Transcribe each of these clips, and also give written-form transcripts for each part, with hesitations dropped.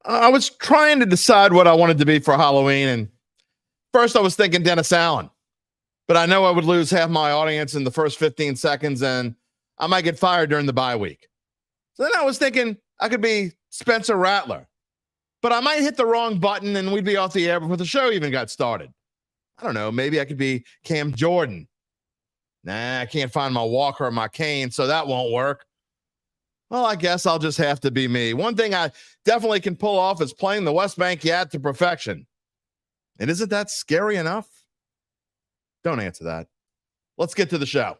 I was trying to decide what I wanted to be for Halloween, and first I was thinking Dennis Allen, but I know I would lose half my audience in the first 15 seconds, and I might get fired during the bye week. So then I was thinking I could be Spencer Rattler, but I might hit the wrong button, and we'd be off the air before the show even got started. I don't know. Maybe I could be Cam Jordan. Nah, I can't find my walker or my cane, so that won't work. Well, I guess I'll just have to be me. One thing I definitely can pull off is playing the West Bank Yat to perfection. And isn't that scary enough? Don't answer that. Let's get to the show.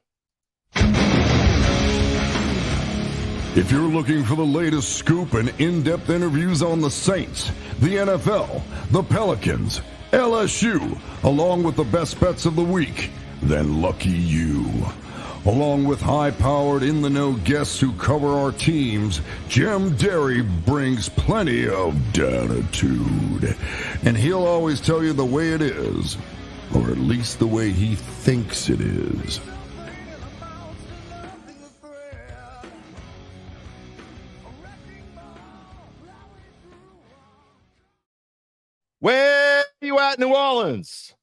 If you're looking for the latest scoop and in-depth interviews on the Saints, the NFL, the Pelicans, LSU, along with the best bets of the week, then lucky you. Along with high-powered, in-the-know guests who cover our teams, Jim Derry brings plenty of Dattitude. And he'll always tell you the way it is, or at least the way he thinks it is. Where are you at, New Orleans?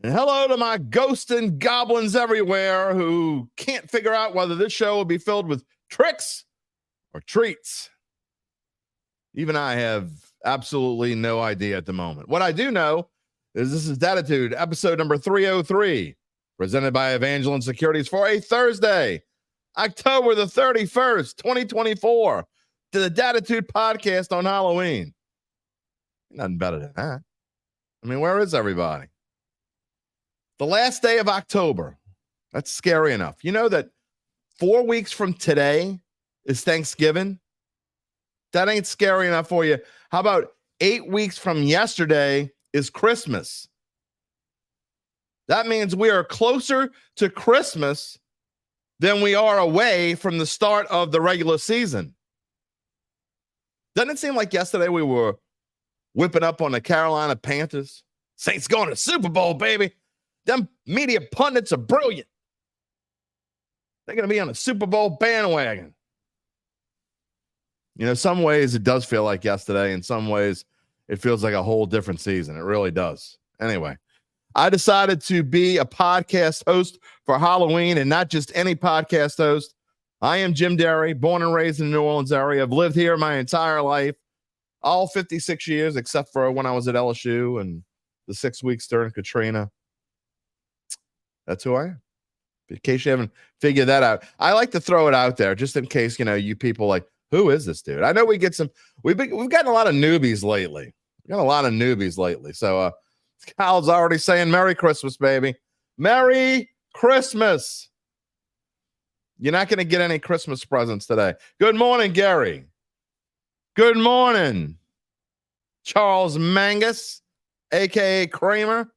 And hello to my ghosts and goblins everywhere who can't figure out whether this show will be filled with tricks or treats. Even I have absolutely no idea at the moment. What I do know is this is Dattitude, episode number 303, presented by Evangeline Securities for a Thursday, October the 31st, 2024, to the Dattitude podcast on Halloween. Nothing better than that. I mean, where is everybody? The last day of October. That's scary enough. You know that 4 weeks from today is Thanksgiving? That ain't scary enough for you. How about 8 weeks from yesterday is Christmas? That means we are closer to Christmas than we are away from the start of the regular season. Doesn't it seem like yesterday we were whipping up on the Carolina Panthers? Saints going to the Super Bowl, baby. Them media pundits are brilliant. They're going to be on a Super Bowl bandwagon. You know, some ways it does feel like yesterday. In some ways, it feels like a whole different season. It really does. Anyway, I decided to be a podcast host for Halloween, and not just any podcast host. I am Jim Derry, born and raised in the New Orleans area. I've lived here my entire life, all 56 years, except for when I was at LSU and the 6 weeks during Katrina. That's who I am. In case you haven't figured that out, I like to throw it out there just in case, you know, you people like, who is this dude? I know we get some, we've gotten a lot of newbies lately. So Kyle's already saying Merry Christmas, baby. Merry Christmas. You're not going to get any Christmas presents today. Good morning, Gary. Good morning, Charles Mangus, a.k.a. Kramer.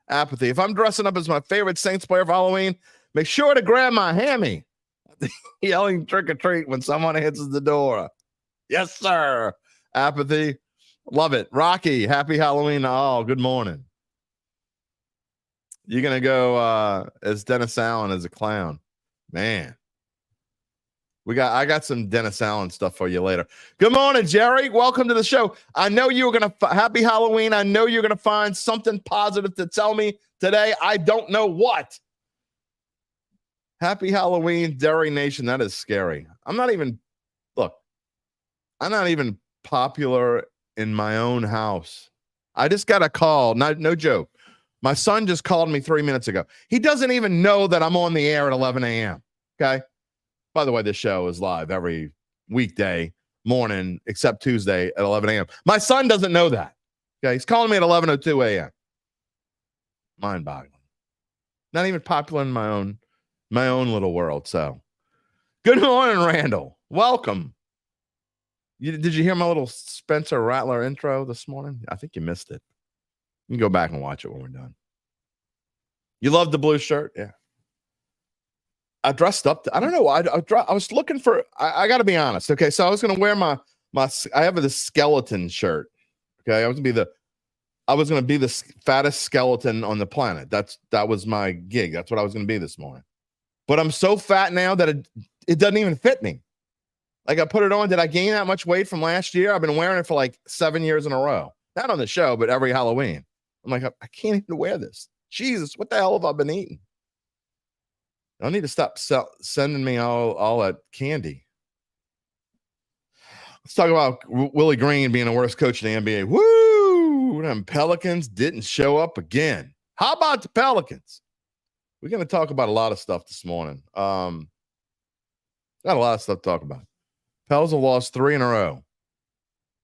Apathy. If I'm dressing up as my favorite Saints player for Halloween, make sure to grab my hammy. Yelling trick or treat when someone answers the door. Yes, sir. Apathy. Love it. Rocky, happy Halloween to all. Good morning. You're going to go as Dennis Allen as a clown. Man. I got some Dennis Allen stuff for you later. Good morning, Jerry. Welcome to the show. I know you were going to happy Halloween. I know you're going to find something positive to tell me today. I don't know what. Happy Halloween, Derry Nation. That is scary. I'm not even popular in my own house. I just got a call. No joke. My son just called me 3 minutes ago. He doesn't even know that I'm on the air at 11 a.m. Okay. By the way, this show is live every weekday morning, except Tuesday at 11 a.m. My son doesn't know that. Okay, he's calling me at 11:02 a.m. Mind-boggling. Not even popular in my own little world. So, good morning, Randall. Welcome. Did you hear my little Spencer Rattler intro this morning? I think you missed it. You can go back and watch it when we're done. You love the blue shirt? Yeah. I dressed up. I don't know. I was looking for. I got to be honest. Okay, so I was going to wear my. I have this skeleton shirt. Okay, I was going to be the fattest skeleton on the planet. That was my gig. That's what I was going to be this morning. But I'm so fat now that it doesn't even fit me. Like I put it on. Did I gain that much weight from last year? I've been wearing it for like 7 years in a row. Not on the show, but every Halloween. I'm like, I can't even wear this. Jesus, what the hell have I been eating? I need to stop sending me all that candy. Let's talk about Willie Green being the worst coach in the NBA. Woo! Them Pelicans didn't show up again. How about the Pelicans? We're going to talk about a lot of stuff this morning. Got a lot of stuff to talk about. Pels have lost 3 in a row.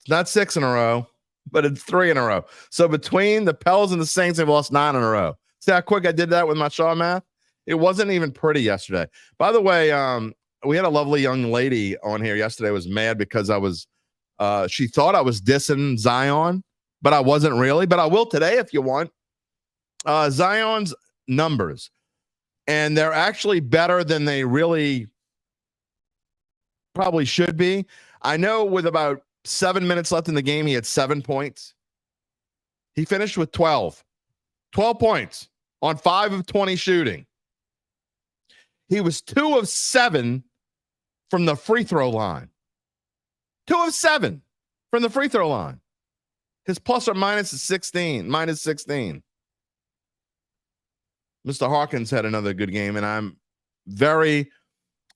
It's not 6 in a row, but it's 3 in a row. So between the Pels and the Saints, they've lost 9 in a row. See how quick I did that with my Shaw math? It wasn't even pretty yesterday. By the way, we had a lovely young lady on here yesterday who was mad because I was she thought I was dissing Zion, but I wasn't really. But I will today if you want. Zion's numbers, and they're actually better than they really probably should be. I know with about 7 minutes left in the game, he had 7 points. He finished with 12 points on 5 of 20 shooting. He was 2 of 7 from the free throw line. 2 of 7 from the free throw line. His plus or minus is minus 16. Mr. Hawkins had another good game, and I'm very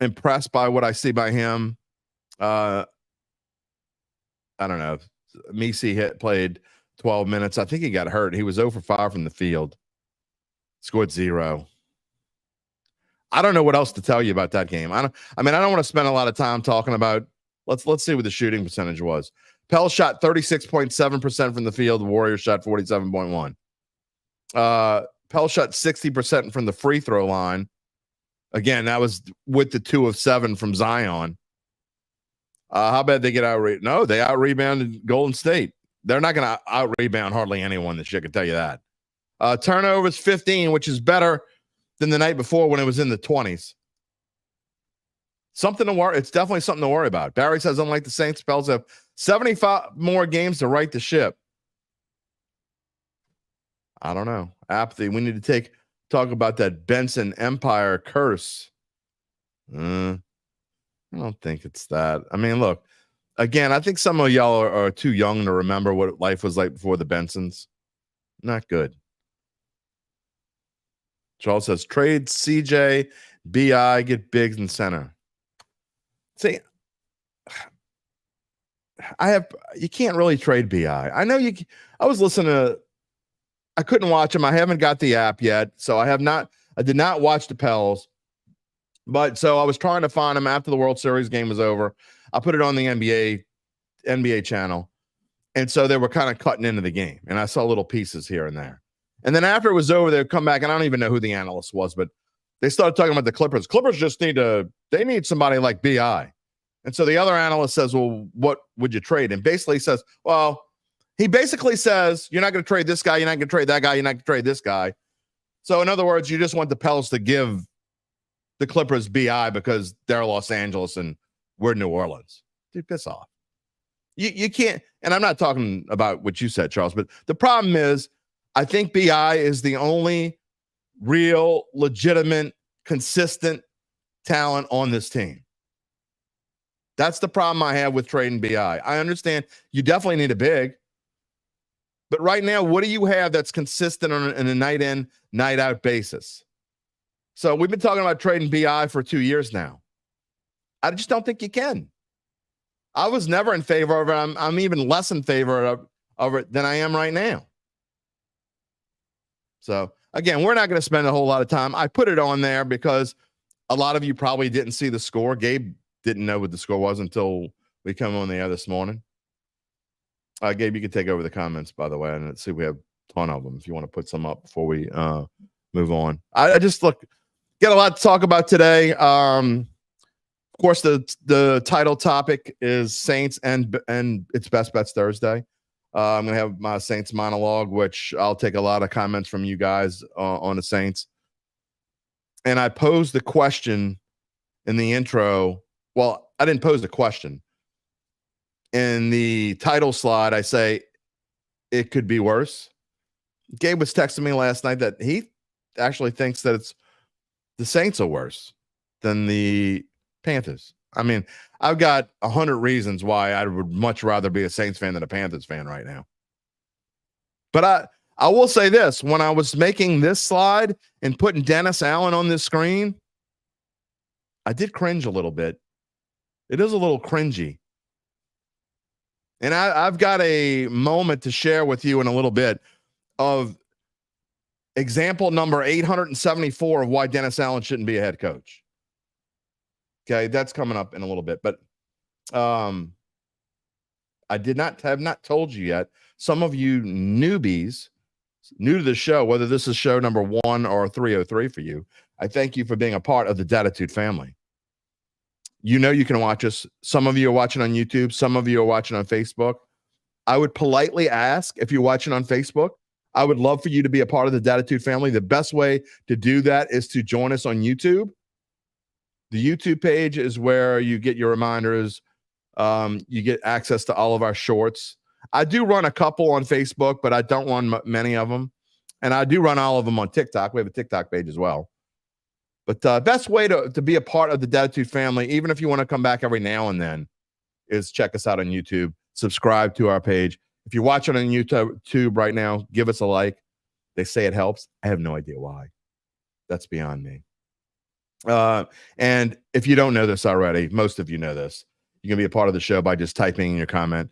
impressed by what I see by him. I don't know. Messi played 12 minutes. I think he got hurt. He was 0 for 5 from the field. Scored 0. I don't know what else to tell you about that game. I don't want to spend a lot of time talking about. Let's see what the shooting percentage was. Pels shot 36.7% from the field. The Warriors shot 47.1. Pels shot 60% from the free throw line. Again, that was with the 2 of 7 from Zion. How bad they get out? No, they out rebounded Golden State. They're not going to out rebound hardly anyone this year. I can tell you that. Turnovers 15, which is better than the night before when it was in the 20s. Something to worry. It's definitely something to worry about. Barry says, unlike the Saints, Pels have 75 more games to right the ship. I don't know. Apathy. We need to talk about that Benson Empire curse. I don't think it's that. I mean, look, again, I think some of y'all are too young to remember what life was like before the Bensons. Not good. Charles says, trade CJ, BI, get Biggs in center. See, you can't really trade BI. I know I was listening to, I couldn't watch him. I haven't got the app yet. So I did not watch the Pels. But so I was trying to find him after the World Series game was over. I put it on the NBA channel. And so they were kind of cutting into the game. And I saw little pieces here and there. And then after it was over, they'd come back, and I don't even know who the analyst was, but they started talking about the Clippers. Clippers just they need somebody like BI. And so the other analyst says, well, what would you trade? And basically says, well, he basically says, you're not going to trade this guy, you're not going to trade that guy, you're not going to trade this guy. So in other words, you just want the Pels to give the Clippers BI because they're Los Angeles and we're New Orleans. Dude, piss off. You can't, and I'm not talking about what you said, Charles, but the problem is, I think BI is the only real, legitimate, consistent talent on this team. That's the problem I have with trading BI. I understand you definitely need a big, but right now, what do you have that's consistent on a night in, night out basis? So we've been talking about trading BI for 2 years now. I just don't think you can. I was never in favor of it. I'm even less in favor of it than I am right now. So, again, we're not going to spend a whole lot of time. I put it on there because a lot of you probably didn't see the score. Gabe didn't know what the score was until we come on the air this morning. Gabe, you can take over the comments, by the way. And let's see, we have a ton of them if you want to put some up before we move on. I just get a lot to talk about today. Of course, the title topic is Saints and it's Best Bets Thursday. I'm going to have my Saints monologue, which I'll take a lot of comments from you guys on the Saints. And I posed the question in the intro. Well, I didn't pose the question. In the title slide, I say, it could be worse. Gabe was texting me last night that he actually thinks that the Saints are worse than the Panthers. I mean, I've got 100 reasons why I would much rather be a Saints fan than a Panthers fan right now. But I will say this. When I was making this slide and putting Dennis Allen on this screen, I did cringe a little bit. It is a little cringy. And I've got a moment to share with you in a little bit of example number 874 of why Dennis Allen shouldn't be a head coach. Okay, that's coming up in a little bit. But I have not told you yet. Some of you newbies, new to the show, whether this is show number 1 or 303 for you, I thank you for being a part of the Dattitude family. You know you can watch us. Some of you are watching on YouTube. Some of you are watching on Facebook. I would politely ask, if you're watching on Facebook, I would love for you to be a part of the Dattitude family. The best way to do that is to join us on YouTube. The YouTube page is where you get your reminders. You get access to all of our shorts. I do run a couple on Facebook, but I don't run many of them. And I do run all of them on TikTok. We have a TikTok page as well. But best way to be a part of the Dattitude family, even if you want to come back every now and then, is check us out on YouTube. Subscribe to our page. If you're watching on YouTube right now, give us a like. They say it helps. I have no idea why. That's beyond me. And if you don't know this already, most of you know this. You can be a part of the show by just typing in your comment.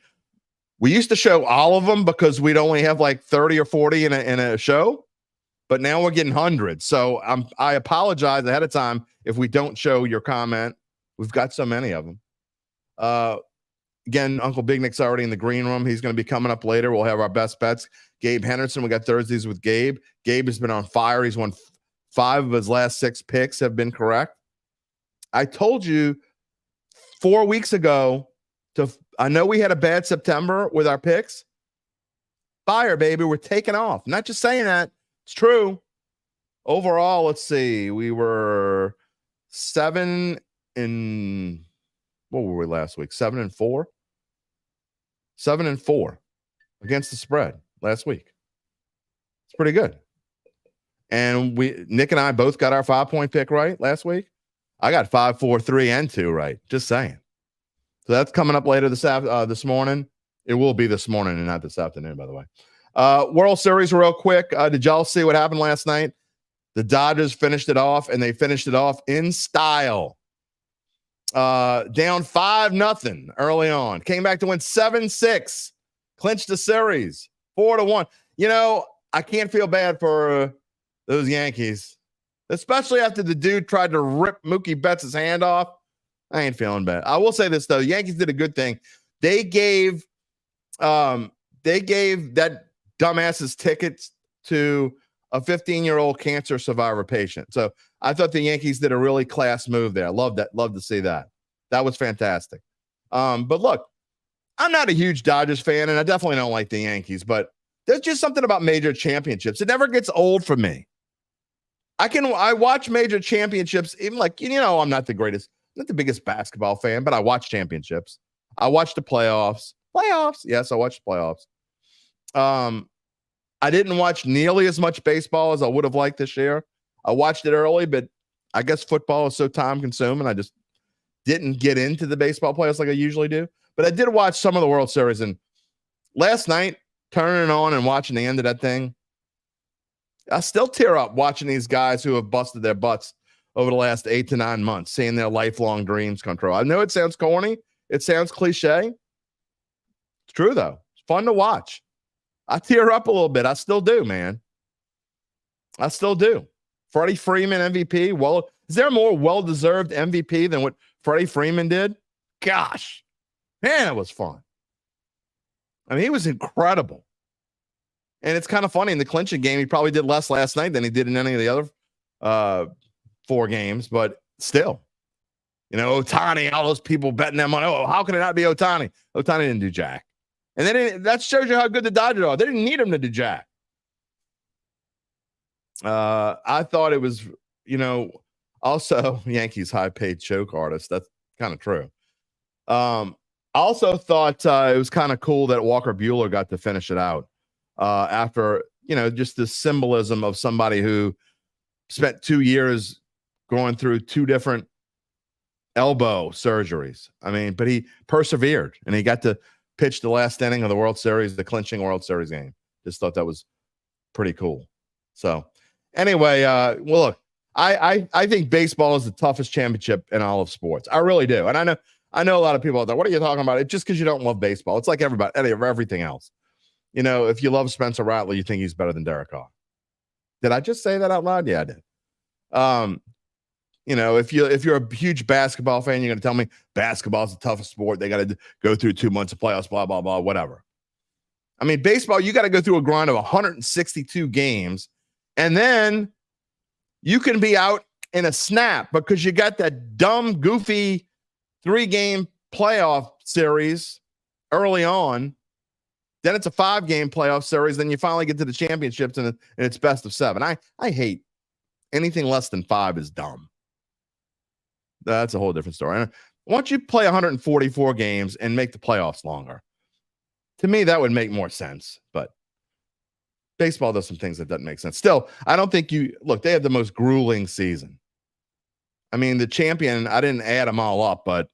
We used to show all of them because we'd only have like 30 or 40 in a show. But now we're getting hundreds. So I apologize ahead of time if we don't show your comment. We've got so many of them. Again, Uncle Big Nick's already in the green room. He's going to be coming up later. We'll have our best bets. Gabe Henderson, we got Thursdays with Gabe. Gabe has been on fire. He's won 5 of his last 6 picks have been correct. I told you 4 weeks ago, I know we had a bad September with our picks. Fire, baby. We're taking off. Not just saying that. It's true. Overall, let's see. We were 7 and what were we last week? 7-4. 7-4 against the spread last week. It's pretty good. And Nick and I both got our 5-point pick right last week. I got 5, 4, 3, and 2 right. Just saying. So that's coming up later this morning. It will be this morning and not this afternoon, by the way. World Series real quick. Did y'all see what happened last night? The Dodgers finished it off, and they finished it off in style. Down 5-0 early on. Came back to win 7-6. Clinched the series 4-1. You know, I can't feel bad for those Yankees, especially after the dude tried to rip Mookie Betts' hand off. I ain't feeling bad. I will say this, though. Yankees did a good thing. They gave that dumbass's tickets to a 15-year-old cancer survivor patient. So I thought the Yankees did a really class move there. I love that. Love to see that. That was fantastic. But look, I'm not a huge Dodgers fan, and I definitely don't like the Yankees, but there's just something about major championships. It never gets old for me. I watch major championships, even like, I'm not the biggest basketball fan, but I watch championships. I watch the playoffs. Yes, I watched the playoffs. I didn't watch nearly as much baseball as I would have liked this year. I watched it early, but I guess football is so time consuming. I just didn't get into the baseball playoffs like I usually do. But I did watch some of the World Series. And last night, turning it on and watching the end of that thing, I still tear up watching these guys who have busted their butts over the last 8 to 9 months, seeing their lifelong dreams come true. I know it sounds corny. It sounds cliche. It's true, though. It's fun to watch. I tear up a little bit. I still do, man. I still do. Freddie Freeman MVP. Well, is there a more well-deserved MVP than what Freddie Freeman did? Gosh. Man, it was fun. I mean, he was incredible. And it's kind of funny. In the clinching game, he probably did less last night than he did in any of the other 4 games. But still, Ohtani, all those people betting them on, how can it not be Ohtani? Ohtani didn't do jack. And that shows you how good the Dodgers are. They didn't need him to do jack. I thought it was, also Yankees high-paid choke artist. That's kind of true. I also thought it was kind of cool that Walker Buehler got to finish it out after, just the symbolism of somebody who spent 2 years going through 2 different elbow surgeries. I mean, but he persevered and he got to pitch the last inning of the World Series, the clinching World Series game. Just thought that was pretty cool. So anyway, well, look, I think baseball is the toughest championship in all of sports. I really do. And I know a lot of people out there, what are you talking about? It's just because you don't love baseball. It's like everything else. You know, if you love Spencer Rattler, you think he's better than Derek Carr. Did I just say that out loud? Yeah, I did. You know, if you're a huge basketball fan, you're going to tell me basketball is the toughest sport. They got to go through 2 months of playoffs, blah, blah, blah, whatever. I mean, baseball, you got to go through a grind of 162 games, and then you can be out in a snap because you got that dumb, goofy 3-game playoff series early on. Then it's a 5-game playoff series. Then you finally get to the championships, and it's best of 7. I hate anything less than 5 is dumb. That's a whole different story. And why don't you play 144 games and make the playoffs longer? To me, that would make more sense. But baseball does some things that doesn't make sense. Still, I don't think they have the most grueling season. I mean, the champion, I didn't add them all up, but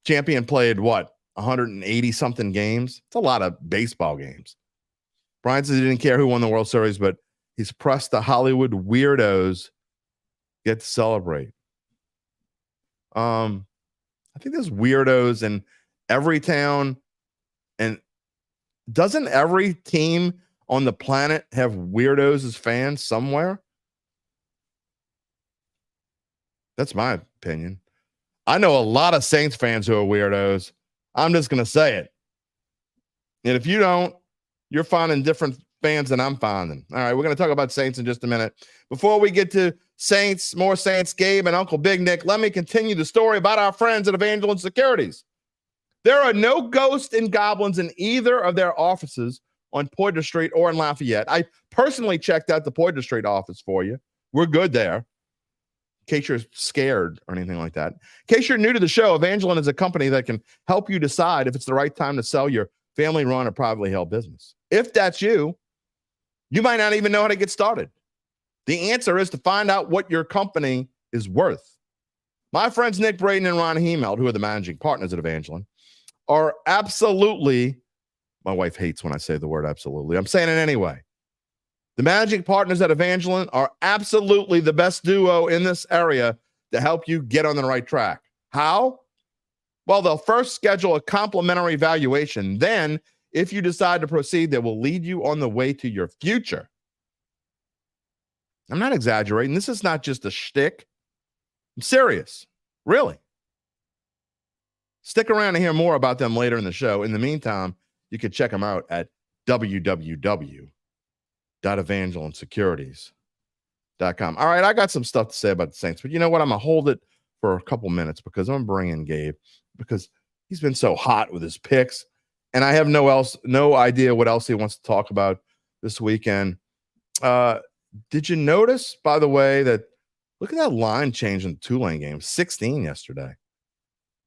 champion played what? 180 something games. It's a lot of baseball games. Brian says he didn't care who won the World Series, but he's pressed the Hollywood weirdos get to celebrate. I think there's weirdos in every town, and doesn't every team on the planet have weirdos as fans somewhere? That's my opinion. I know a lot of Saints fans who are weirdos. I'm just going to say it. And if you don't, you're finding different fans than I'm finding. All right, we're going to talk about Saints in just a minute. Before we get to Saints, more Saints, Gabe and Uncle Big Nick, let me continue the story about our friends at Evangeline Securities. There are no ghosts and goblins in either of their offices on Poydras Street or in Lafayette. I personally checked out the Poydras Street office for you. We're good there. In case you're scared or anything like that. In case you're new to the show, Evangeline is a company that can help you decide if it's the right time to sell your family-run or privately held business. If that's you, you might not even know how to get started. The answer is to find out what your company is worth. My friends Nick Braden and Ron Hemeld, who are the managing partners at Evangeline, are absolutely, my wife hates when I say the word absolutely. I'm saying it anyway. The managing partners at Evangeline are absolutely the best duo in this area to help you get on the right track. How? Well, they'll first schedule a complimentary evaluation. Then, if you decide to proceed, they will lead you on the way to your future. I'm not exaggerating. This is not just a shtick. I'm serious. Really. Stick around to hear more about them later in the show. In the meantime, you can check them out at www.evangelinesecurities.com. All right, I got some stuff to say about the Saints, but you know what? I'm going to hold it for a couple minutes because I'm going to bring in Gabe because he's been so hot with his picks, and I have no idea what else he wants to talk about this weekend. Did you notice, by the way, that look at that line change in the Tulane game, 16 yesterday.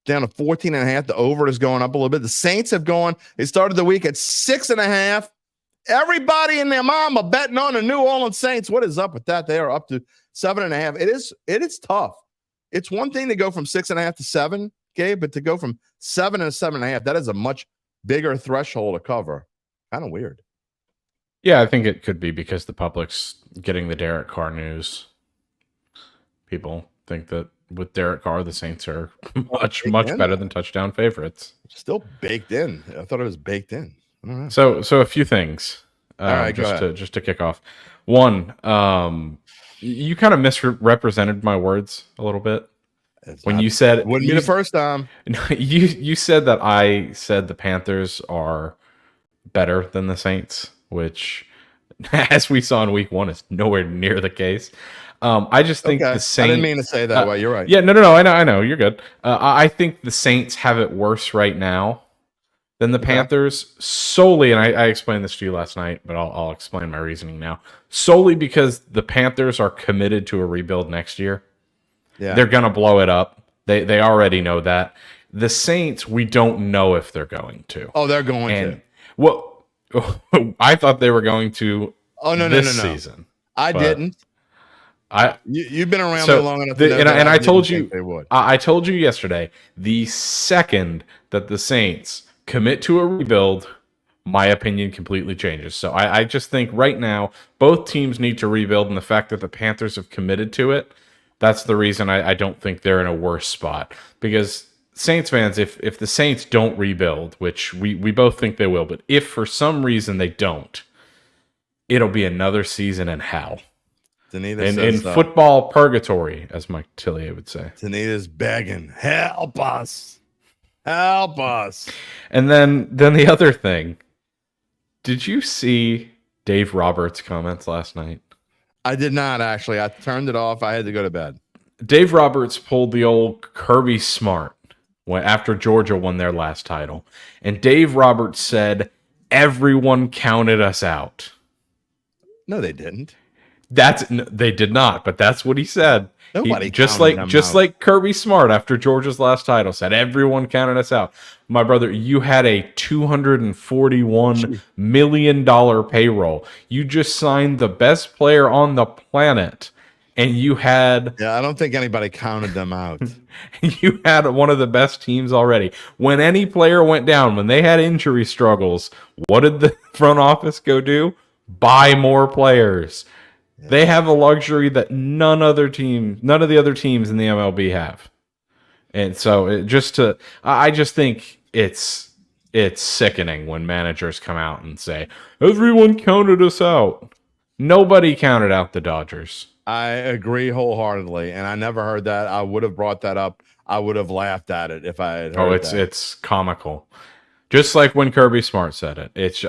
Down to 14.5. The over is going up a little bit. The Saints have gone. They started the week at 6.5. Everybody and their mama betting on the New Orleans Saints. What is up with that? They are up to 7.5. It is tough. It's one thing to go from 6.5 to 7, Gabe, but to go from 7 to 7.5, that is a much bigger threshold to cover. Kind of weird. Yeah, I think it could be because the public's getting the Derek Carr news. People think that with Derek Carr, the Saints are much better than touchdown favorites. Still baked in. I thought it was baked in. So a few things. All right, just to kick off. One, you kind of misrepresented my words a little bit you said wouldn't be the first time. You said that I said the Panthers are better than the Saints, which, as we saw in Week 1, is nowhere near the case. I just think the Saints. I didn't mean to say that way. You're right. Yeah, no. I know. You're good. I think the Saints have it worse right now than the Panthers solely, and I explained this to you last night, but I'll explain my reasoning now. Solely because the Panthers are committed to a rebuild next year. Yeah. They're going to blow it up. They already know that. The Saints, we don't know if they're going to. Oh, they're going to. Well, I thought they were going to this season. I didn't. You've been around me long enough to know and I told you they would. I told you yesterday, the second that the Saints commit to a rebuild, my opinion completely changes. So I just think right now both teams need to rebuild, and the fact that the Panthers have committed to it, that's the reason I don't think they're in a worse spot. Because Saints fans, if the Saints don't rebuild, which we both think they will, but if for some reason they don't, it'll be another season in hell. In football purgatory, as Mike Tillier would say. Danita's begging, help us. Help us. And then the other thing, did you see Dave Roberts' comments last night? I did not, actually. I turned it off. I had to go to bed. Dave Roberts pulled the old Kirby Smart after Georgia won their last title. And Dave Roberts said, everyone counted us out. No, they didn't. They did not, but that's what he said. Nobody just out. like Kirby Smart after Georgia's last title said, everyone counted us out. My brother, you had a $241 million payroll. You just signed the best player on the planet, and you had I don't think anybody counted them out. You had one of the best teams already. When any player went down, when they had injury struggles, what did the front office go do? Buy more players. They have a luxury that none of the other teams in the MLB have. And so I just think it's sickening when managers come out and say, everyone counted us out. Nobody counted out the Dodgers. I agree wholeheartedly. And I never heard that. I would have brought that up. I would have laughed at it if I had heard that. It's comical. Just like when Kirby Smart said it.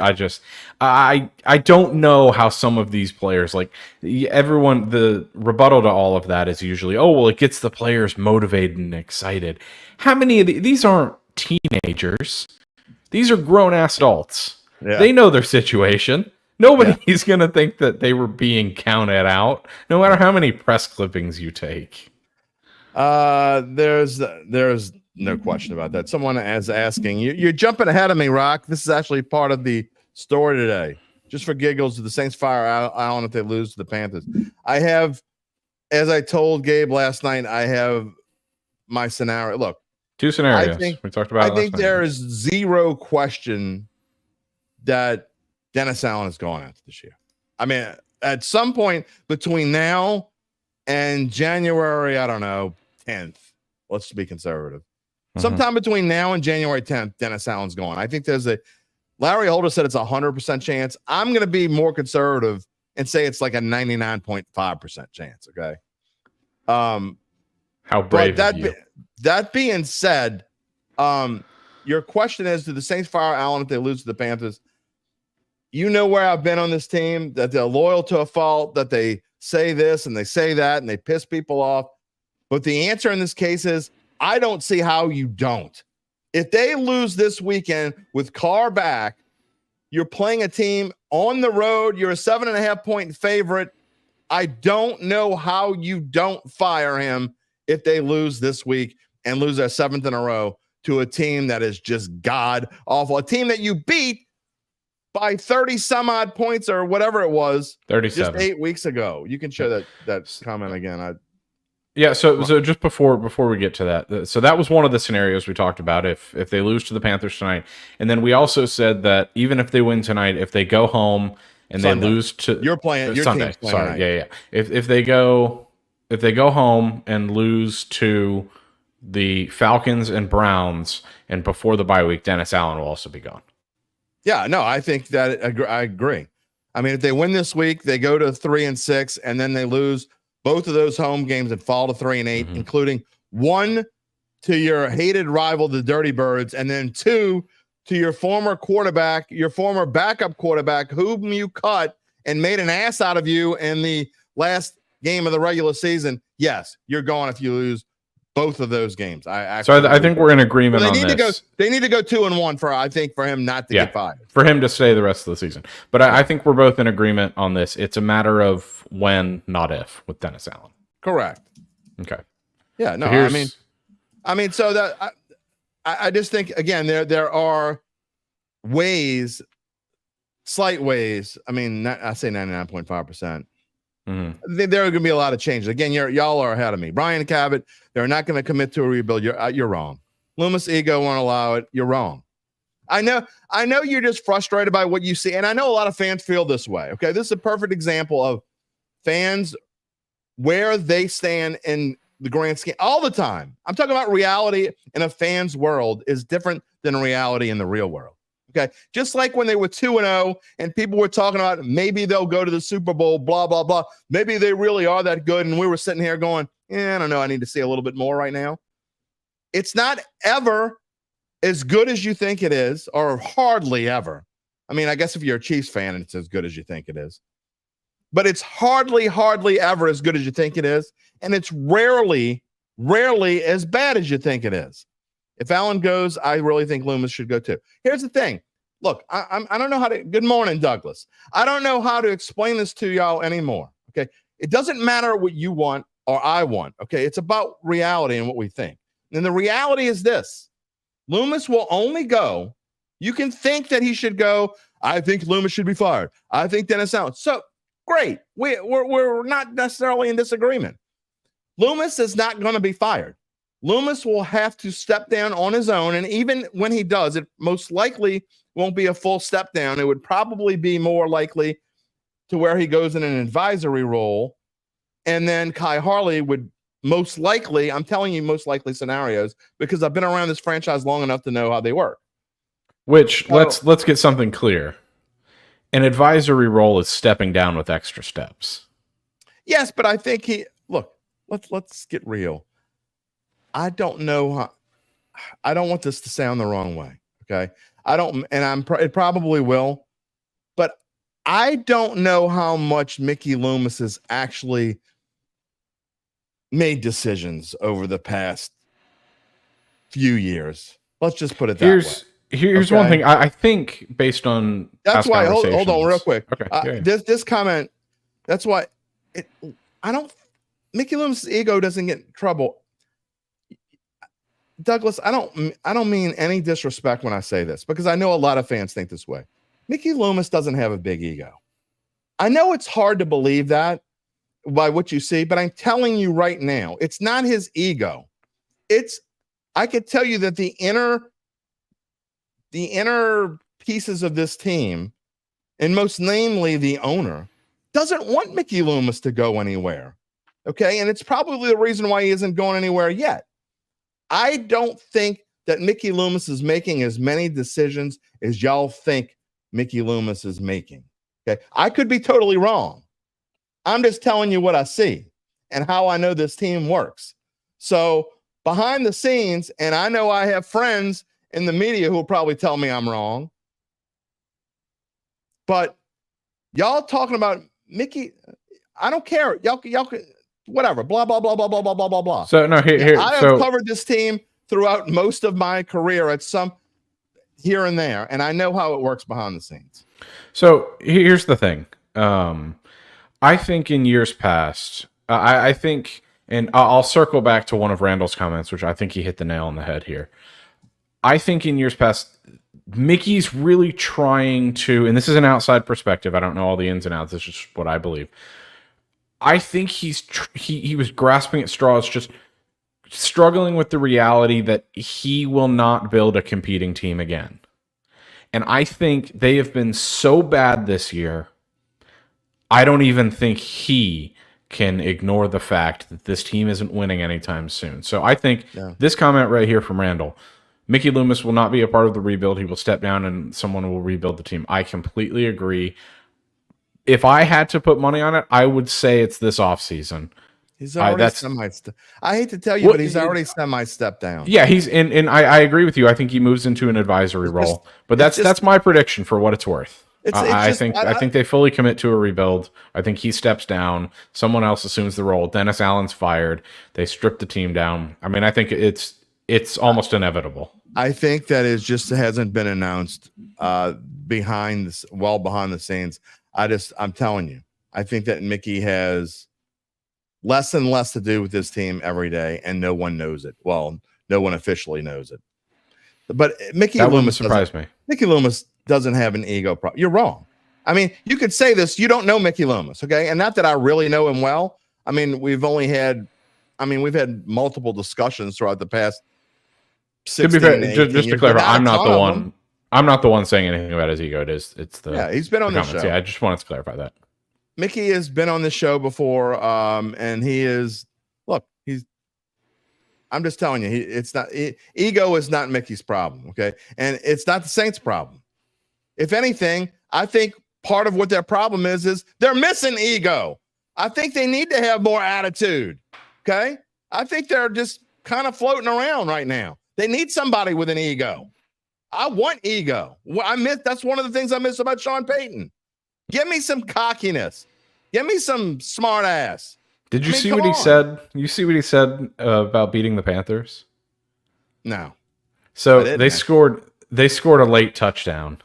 I don't know how some of these players, like everyone, the rebuttal to all of that is usually, oh, well, it gets the players motivated and excited. How many of these aren't teenagers? These are grown-ass adults. Yeah. They know their situation. Nobody's going to think that they were being counted out, no matter how many press clippings you take. There's no question about that. Someone is asking, you're jumping ahead of me, Rock. This is actually part of the story today. Just for giggles, do the Saints fire Allen if they lose to the Panthers? I have, as I told Gabe last night, I have my scenario. Look, two scenarios. We talked about. I think there is zero question that Dennis Allen is going after this year. I mean, at some point between now and January, I don't know, 10th. Let's be conservative. Sometime between now and January 10th, Dennis Allen's going. I think Larry Holder said it's 100% chance. I'm going to be more conservative and say it's like a 99.5% chance. Okay. How brave of you. That being said, your question is, do the Saints fire Allen if they lose to the Panthers? You know where I've been on this team, that they're loyal to a fault, that they say this and they say that and they piss people off. But the answer in this case is, I don't see how you don't. If they lose this weekend with Carr back, you're playing a team on the road. You're a 7.5-point favorite. I don't know how you don't fire him if they lose this week and lose their 7th in a row to a team that is just god awful. A team that you beat by 30 some odd points or whatever it was 37 just 8 weeks ago. You can show that comment again. Yeah, so just before we get to that, so that was one of the scenarios we talked about if they lose to the Panthers tonight, and then we also said that even if they win tonight, if they go home and Sunday. They lose to your Sunday, team's playing sorry, tonight. Yeah. If they go home and lose to the Falcons and Browns, and before the bye week, Dennis Allen will also be gone. Yeah, no, I think that I agree. I mean, if they win this week, they go to 3-6, and then they lose both of those home games and fall to 3-8, including one to your hated rival, the Dirty Birds, and then two to your former quarterback, your former backup quarterback, whom you cut and made an ass out of you in the last game of the regular season. Yes, you're gone if you lose both of those games. I think we're in agreement on this. They need to go 2-1 for him not to get fired. For him to stay the rest of the season. But I think we're both in agreement on this. It's a matter of when, not if, with Dennis Allen. Correct. Okay. Yeah. No. I mean, so that I just think again there are ways, slight ways. I mean, I say 99.5%. There are going to be a lot of changes. Again, y'all are ahead of me. Brian Cabot, they're not going to commit to a rebuild. You're wrong. Loomis' ego won't allow it. You're wrong. I know you're just frustrated by what you see, and I know a lot of fans feel this way. Okay, this is a perfect example of fans where they stand in the grand scheme all the time. I'm talking about reality in a fan's world is different than reality in the real world. Okay, just like when they were 2-0 and people were talking about maybe they'll go to the Super Bowl, blah, blah, blah. Maybe they really are that good. And we were sitting here going, I don't know. I need to see a little bit more right now. It's not ever as good as you think it is, or hardly ever. I mean, I guess if you're a Chiefs fan, it's as good as you think it is. But it's hardly ever as good as you think it is. And it's rarely as bad as you think it is. If Allen goes, I really think Loomis should go too. Here's the thing. Look, I don't know how to. Good morning, Douglas. I don't know how to explain this to y'all anymore. Okay, it doesn't matter what you want or I want. Okay, it's about reality and what we think. And the reality is this: Loomis will only go. You can think that he should go. I think Loomis should be fired. I think Dennis Allen. So great. We're not necessarily in disagreement. Loomis is not going to be fired. Loomis will have to step down on his own. And even when he does, it most likely won't be a full step down. It would probably be more likely to where he goes in an advisory role. And then Kai Harley would most likely, I'm telling you most likely scenarios, because I've been around this franchise long enough to know how they work. Which let's get something clear. An advisory role is stepping down with extra steps. Yes, but I think let's get real. I don't know how. I don't want this to sound the wrong way. Okay. It probably will, but I don't know how much Mickey Loomis has actually made decisions over the past few years. Let's just put it that way. Here's one thing. I think based on that's why. Hold on, real quick. Okay. This comment. That's why. Mickey Loomis' ego doesn't get in trouble. Douglas, I don't mean any disrespect when I say this, because I know a lot of fans think this way. Mickey Loomis doesn't have a big ego. I know it's hard to believe that by what you see, but I'm telling you right now, it's not his ego. I could tell you that the inner pieces of this team, and most namely the owner, doesn't want Mickey Loomis to go anywhere. Okay. And it's probably the reason why he isn't going anywhere yet. I don't think that Mickey Loomis is making as many decisions as y'all think Mickey Loomis is making. Okay. I could be totally wrong. I'm just telling you what I see and how I know this team works. So behind the scenes, and I know I have friends in the media who will probably tell me I'm wrong, but y'all talking about Mickey, I don't care. Y'all could, whatever, blah, blah, blah, blah, blah, blah, blah, blah, blah. So no, I have covered this team throughout most of my career at some here and there, and I know how it works behind the scenes. So here's the thing. I think in years past, I think, and I'll circle back to one of Randall's comments, which I think he hit the nail on the head here. I think in years past, Mickey's really trying to, and this is an outside perspective, I don't know all the ins and outs, this is just what I believe. I think he was grasping at straws, just struggling with the reality that he will not build a competing team again. And I think they have been so bad this year, I don't even think he can ignore the fact that this team isn't winning anytime soon. So I think this comment right here from Randall, Mickey Loomis will not be a part of the rebuild. He will step down and someone will rebuild the team. I completely agree. If I had to put money on it, I would say it's this offseason. He's already I hate to tell you, but he's already semi-stepped down. Yeah, he's and I agree with you. I think he moves into an advisory role. But that's my prediction for what it's worth. I think they fully commit to a rebuild. I think he steps down. Someone else assumes the role. Dennis Allen's fired. They strip the team down. I mean, I think it's almost inevitable. I think that it just hasn't been announced behind the scenes. I'm telling you, I think that Mickey has less and less to do with this team every day, and no one knows it. Well, no one officially knows it. But Mickey Loomis surprised me. Mickey Loomis doesn't have an ego problem. You're wrong. I mean, you could say this. You don't know Mickey Loomis, okay? And not that I really know him well. I mean, we've had multiple discussions throughout the past 16 to be fair, to 18 just to years, clarify, but not I'm a not ton the of one. them. I'm not the one saying anything about his ego. It's the He's been on the comments. show. Yeah, I just wanted to clarify that. Mickey has been on the show before, and he is. Look, I'm just telling you, ego is not Mickey's problem, okay, and it's not the Saints' problem. If anything, I think part of what their problem is they're missing ego. I think they need to have more attitude. Okay, I think they're just kind of floating around right now. They need somebody with an ego. I want ego. That's one of the things I miss about Sean Payton. Give me some cockiness. Give me some smart ass. Did you see what he said? You see what he said about beating the Panthers? No. So they scored a late touchdown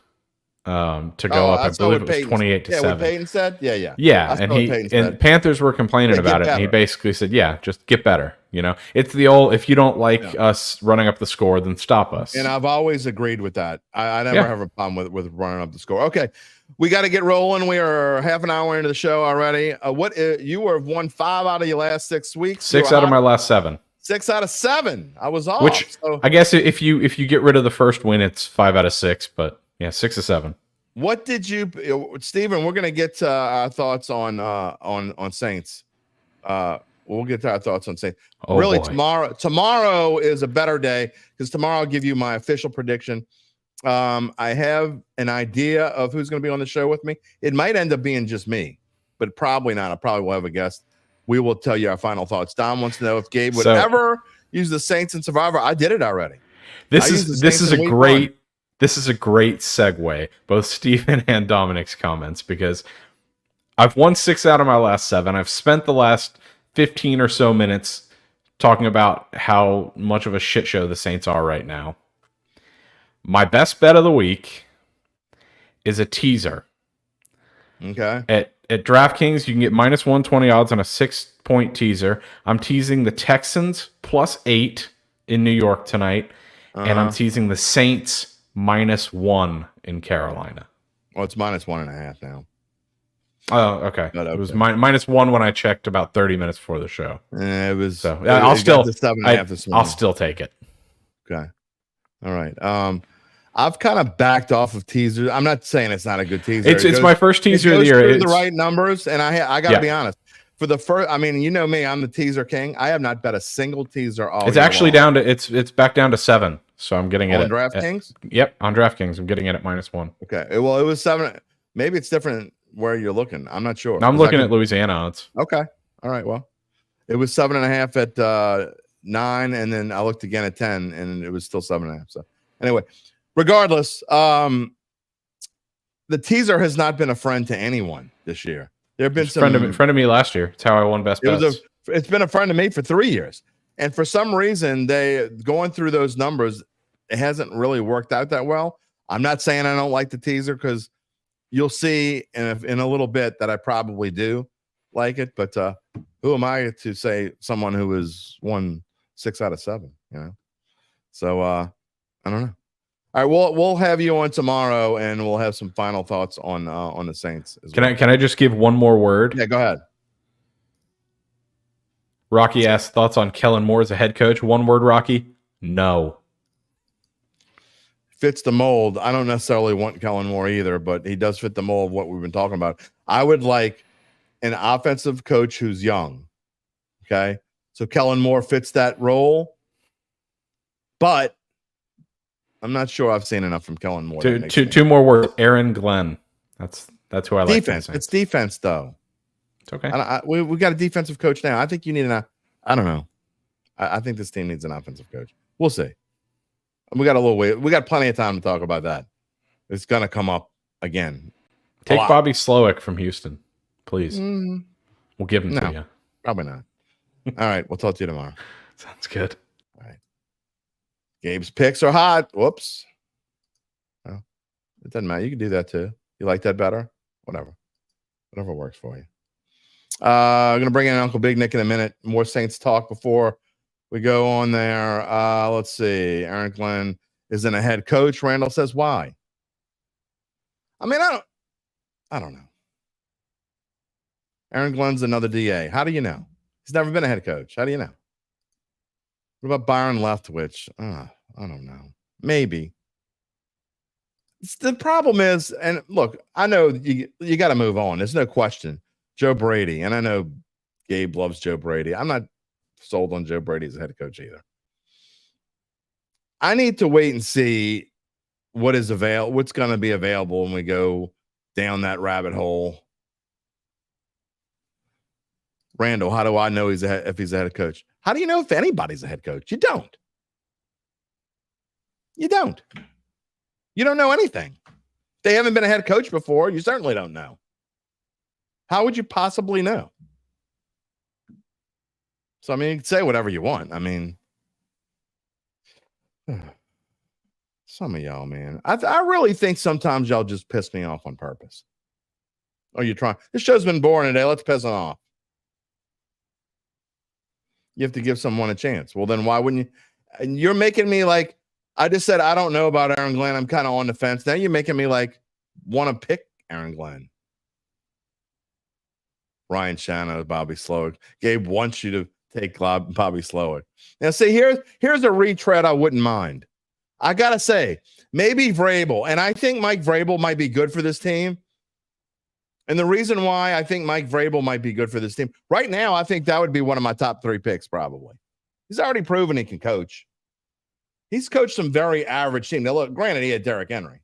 to go up. I believe it was 28-7. Yeah, what Payton said? Yeah. Yeah, and Panthers were complaining about it, and he basically said, "Yeah, just get better." You know, it's the old, if you don't like us running up the score, then stop us. And I've always agreed with that. I never have a problem with running up the score. Okay, we got to get rolling. We are half an hour into the show already. You were won 5 out of your last 6 weeks. 6 out of my last 7. 6 out of 7. I was off. Which I guess if you get rid of the first win, it's 5 out of 6. But yeah, 6 of 7. What did you, Steven? We're gonna get to our thoughts on Saints. We'll get to our thoughts on Saints. Oh, really, boy. Tomorrow is a better day because tomorrow I'll give you my official prediction. I have an idea of who's going to be on the show with me. It might end up being just me, but probably not. I probably will have a guest. We will tell you our final thoughts. Don wants to know if Gabe would ever use the Saints in Survivor. I did it already. This is a great segue, both Stephen and Dominic's comments, because I've won 6 out of my last 7. I've spent the last 15 or so minutes talking about how much of a shit show the Saints are right now. My best bet of the week is a teaser. Okay. At DraftKings, you can get minus 120 odds on a 6-point teaser. I'm teasing the Texans +8 in New York tonight, and I'm teasing the Saints -1 in Carolina. Well, it's -1.5 now. Oh, okay. It was -1 when I checked about 30 minutes before the show. It was. So I'll still 7.5 this morning. I'll still take it. Okay. All right. I've kind of backed off of teasers. I'm not saying it's not a good teaser. It's my first teaser of the year. It's the right numbers, and I got to be honest. For the first, I mean, you know me, I'm the teaser king. I have not bet a single teaser all. It's actually down to it's back down to 7. So I'm getting it on DraftKings. Yep, on DraftKings, I'm getting it at -1. Okay. Well, it was 7. Maybe it's different where you're looking. I'm not sure. No, I'm looking at Louisiana odds. Okay. All right. Well, it was 7.5 at 9, and then I looked again at 10, and it was still 7.5. So anyway, regardless, the teaser has not been a friend to anyone this year. There have been some friend of me last year. It's how I won best bets. It's been a friend of me for 3 years, and for some reason, they going through those numbers, it hasn't really worked out that well. I'm not saying I don't like the teaser because you'll see in a little bit that I probably do like it, but who am I to say someone who has won 6 out of 7? You know, so I don't know. All right, we'll have you on tomorrow, and we'll have some final thoughts on the Saints. Can I just give one more word? Yeah, go ahead. Rocky asked thoughts on Kellen Moore as a head coach. One word, Rocky. No. Fits the mold. I don't necessarily want Kellen Moore either, but he does fit the mold of what we've been talking about. I would like an offensive coach who's young. Okay, so Kellen Moore fits that role, but I'm not sure I've seen enough from Kellen Moore. Two more words. Aaron Glenn. That's who I like. Defense. It's defense, though. It's okay. We got a defensive coach now. I think you need I don't know. I think this team needs an offensive coach. We'll see. We got a little way. We got plenty of time to talk about that. It's gonna come up again. Take Bobby Slowick from Houston, please. We'll give him to you. Probably not. All right. We'll talk to you tomorrow. Sounds good. All right. Gabe's picks are hot. Whoops. Well, it doesn't matter. You can do that too. You like that better? Whatever works for you. I'm going to bring in Uncle Big Nick in a minute. More Saints talk before we go on there. Let's see. Aaron Glenn isn't a head coach. Randall says, why? I mean, I don't know. Aaron Glenn's another DA. How do you know? He's never been a head coach. How do you know? What about Byron Leftwich? I don't know. Maybe. The problem is, and look, I know you got to move on. There's no question. Joe Brady, and I know Gabe loves Joe Brady. I'm not sold on Joe Brady as a head coach either. I need to wait and see what's going to be available when we go down that rabbit hole. Randall, how do I know if he's a head coach? How do you know if anybody's a head coach? You don't. You don't. You don't know anything. They haven't been a head coach before. You certainly don't know. How would you possibly know? So, I mean, you can say whatever you want. I mean, some of y'all, man. I really think sometimes y'all just piss me off on purpose. Oh, you're trying. This show's been boring today. Let's piss them off. You have to give someone a chance. Well, then why wouldn't you? And you're making me like, I just said, I don't know about Aaron Glenn. I'm kind of on the fence. Now you're making me like want to pick Aaron Glenn. Ryan Shannon, Bobby Slowick. Gabe wants you to take Bobby Slowick. Now, see, here's a retread I wouldn't mind. I got to say, maybe Vrabel. And I think Mike Vrabel might be good for this team. And the reason why I think Mike Vrabel might be good for this team, right now, I think that would be one of my top 3 picks probably. He's already proven he can coach. He's coached some very average team. Now, look, granted, he had Derrick Henry.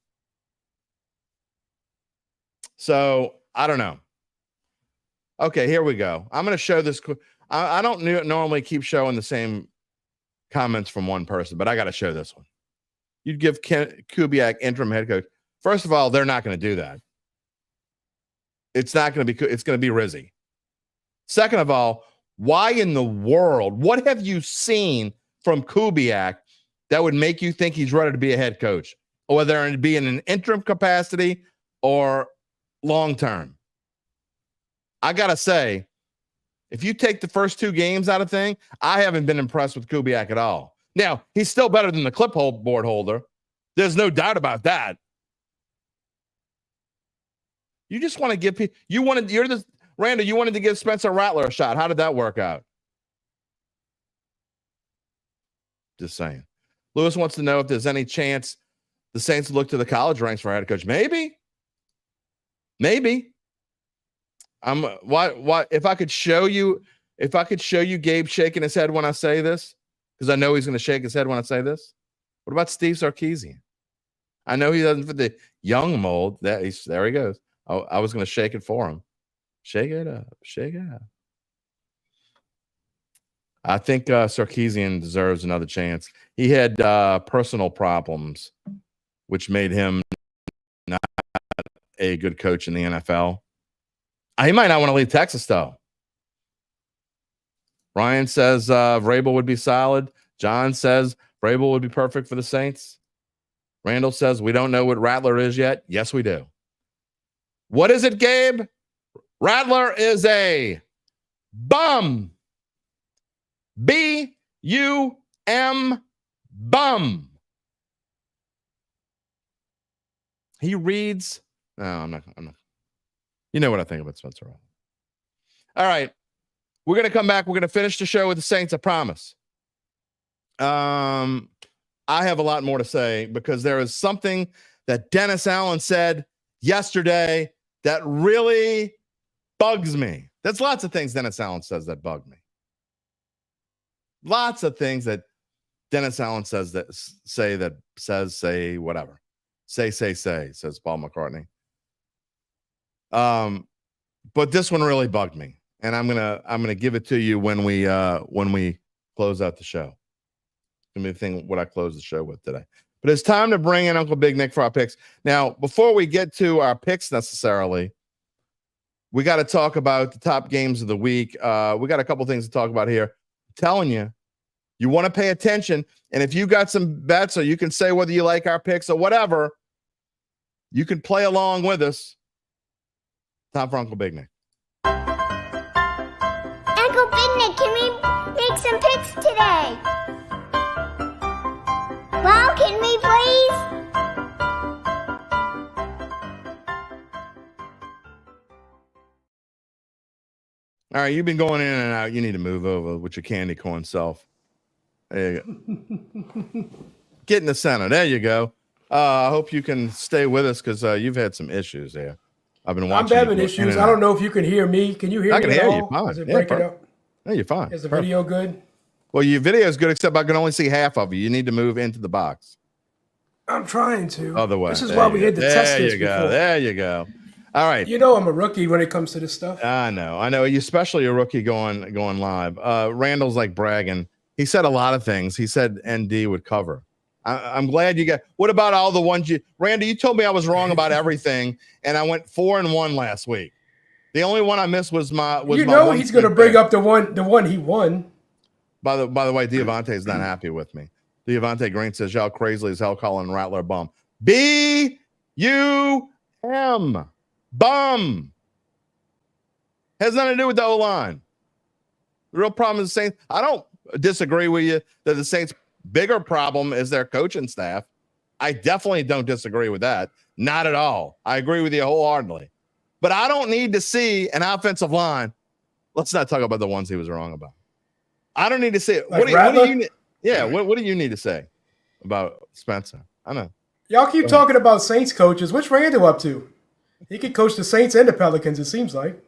So, I don't know. Okay, here we go. I'm going to show this. I don't normally keep showing the same comments from one person, but I got to show this one. You'd give Kubiak interim head coach. First of all, they're not going to do that. It's not going to be. It's going to be Rizzy. Second of all, why in the world? What have you seen from Kubiak that would make you think he's ready to be a head coach, or whether it be in an interim capacity or long term? I gotta say, if you take the first 2 games out of thing, I haven't been impressed with Kubiak at all. Now he's still better than the clipboard holder. There's no doubt about that. You just want to give people. Randall. You wanted to give Spencer Rattler a shot. How did that work out? Just saying. Lewis wants to know if there's any chance the Saints look to the college ranks for head coach. Maybe. What if I could show you Gabe shaking his head when I say this? Because I know he's going to shake his head when I say this. What about Steve Sarkisian? I know he doesn't fit the young mold. There he goes. I was going to shake it for him. Shake it up. Shake it up. I think Sarkisian deserves another chance. He had personal problems, which made him not a good coach in the NFL. He might not want to leave Texas, though. Ryan says Vrabel would be solid. John says Vrabel would be perfect for the Saints. Randall says we don't know what Rattler is yet. Yes, we do. What is it, Gabe? Rattler is a bum. B-U-M, bum. He reads. No, I'm not. You know what I think about Spencer Rattler. All right. We're going to come back. We're going to finish the show with the Saints, I promise. I have a lot more to say because there is something that Dennis Allen said yesterday that really bugs me. There's lots of things Dennis Allen says that bug me. Lots of things that Dennis Allen says say whatever. Say, says Paul McCartney. But this one really bugged me. And I'm gonna give it to you when we close out the show. It's gonna be the thing what I close the show with today. But it's time to bring in Uncle Big Nick for our picks. Now, before we get to our picks necessarily, we got to talk about the top games of the week. We got a couple things to talk about here. I'm telling you, you want to pay attention. And if you got some bets, or you can say whether you like our picks or whatever, you can play along with us. Time for Uncle Big Nick. Uncle Big Nick, can we make some picks today? Well, can we please? All right, you've been going in and out. You need to move over with your candy corn self. There you go. Get in the center. There you go. I hope you can stay with us because you've had some issues there. I've been watching. I'm having issues. I don't know if you can hear me. Can you hear me? I can hear you fine. Is it breaking up? No, you're fine. Is the video good? Well, your video is good, except I can only see half of you. You need to move into the box. I'm trying to. Other way. This is why we had to test this before. There you go. All right. You know I'm a rookie when it comes to this stuff. I know. You especially a rookie going live. Randall's like bragging. He said a lot of things. He said ND would cover. I'm glad you got. What about all the ones Randy? You told me I was wrong about everything, and I went 4-1 last week. The only one I missed was my. He's going to bring up the one he won. By the way, Devante's not happy with me. Devante Green says y'all crazily as hell calling Rattler bum. B-U-M. Bum. Has nothing to do with the O-line. The real problem is the Saints. I don't disagree with you that the Saints' bigger problem is their coaching staff. I definitely don't disagree with that. Not at all. I agree with you wholeheartedly. But I don't need to see an offensive line. Let's not talk about the ones he was wrong about. I don't need to see it. Like what do you? Yeah. What do you need to say about Spencer? I know. Y'all keep talking about Saints coaches. What's Randall up to? He could coach the Saints and the Pelicans. It seems like.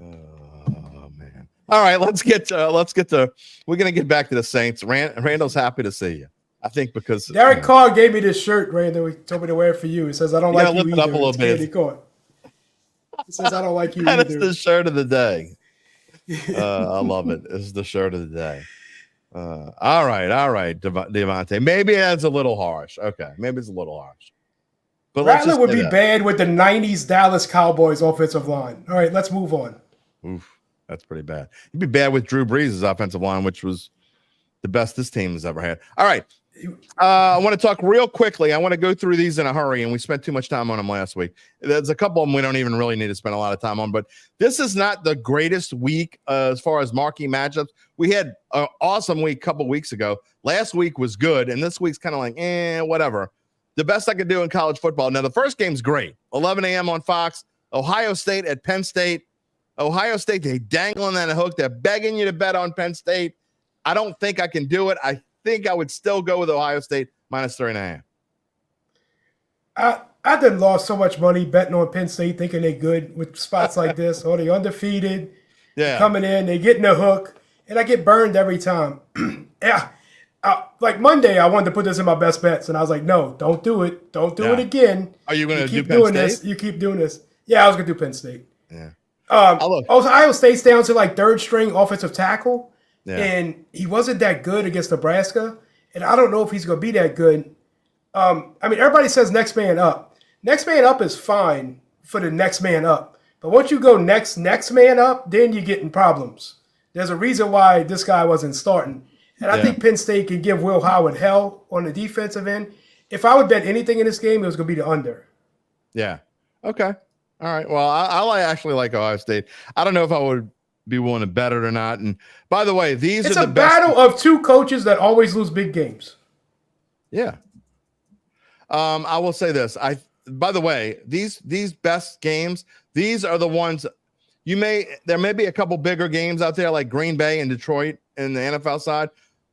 Oh man. All right. Let's get to. We're gonna get back to the Saints. Randall's happy to see you. I think because Derek Carr gave me this shirt, Randall. He told me to wear it for you. He says I don't like you lift it up a little bit. He says I don't like you That's either. the shirt of the day. I love it. This is the shirt of the day. All right, Devontae. Maybe that's a little harsh. Okay, maybe it's a little harsh. But Rattler would be bad with the 90s Dallas Cowboys offensive line. All right, let's move on. Oof, that's pretty bad. He'd be bad with Drew Brees' offensive line, which was the best this team has ever had. All right. I want to talk real quickly. I want to go through these in a hurry, and we spent too much time on them last week. There's a couple of them we don't even really need to spend a lot of time on, but this is not the greatest week as far as marquee matchups. We had an awesome week a couple weeks ago. Last week was good, and this week's kind of like, whatever. The best I could do in college football. Now, the first game's great. 11 a.m. on Fox. Ohio State at Penn State. Ohio State, they dangling that hook. They're begging you to bet on Penn State. I don't think I can do it. I think I would still go with Ohio State -3.5. I done lost so much money betting on Penn State, thinking they're good with spots like this. Or they undefeated, coming in, they getting the hook, and I get burned every time. Like Monday, I wanted to put this in my best bets, and I was like, no, don't do it. Don't do it again. Are you going to keep do Penn doing State? this? You keep doing this. Yeah, I was going to do Penn State. Yeah. Also, Iowa State's down to like third string offensive tackle. Yeah. And he wasn't that good against Nebraska. And I don't know if he's going to be that good. Everybody says next man up. Next man up is fine for the next man up. But once you go next man up, then you're getting problems. There's a reason why this guy wasn't starting. And I think Penn State can give Will Howard hell on the defensive end. If I would bet anything in this game, it was going to be the under. Yeah. Okay. All right. Well, I actually like Ohio State. I don't know if I would be willing to bet it or not. And by the way, it's are the battle of two coaches that always lose big games. Yeah. I will say this. By the way, these best games, these are the ones there may be a couple bigger games out there like Green Bay and Detroit in the NFL side.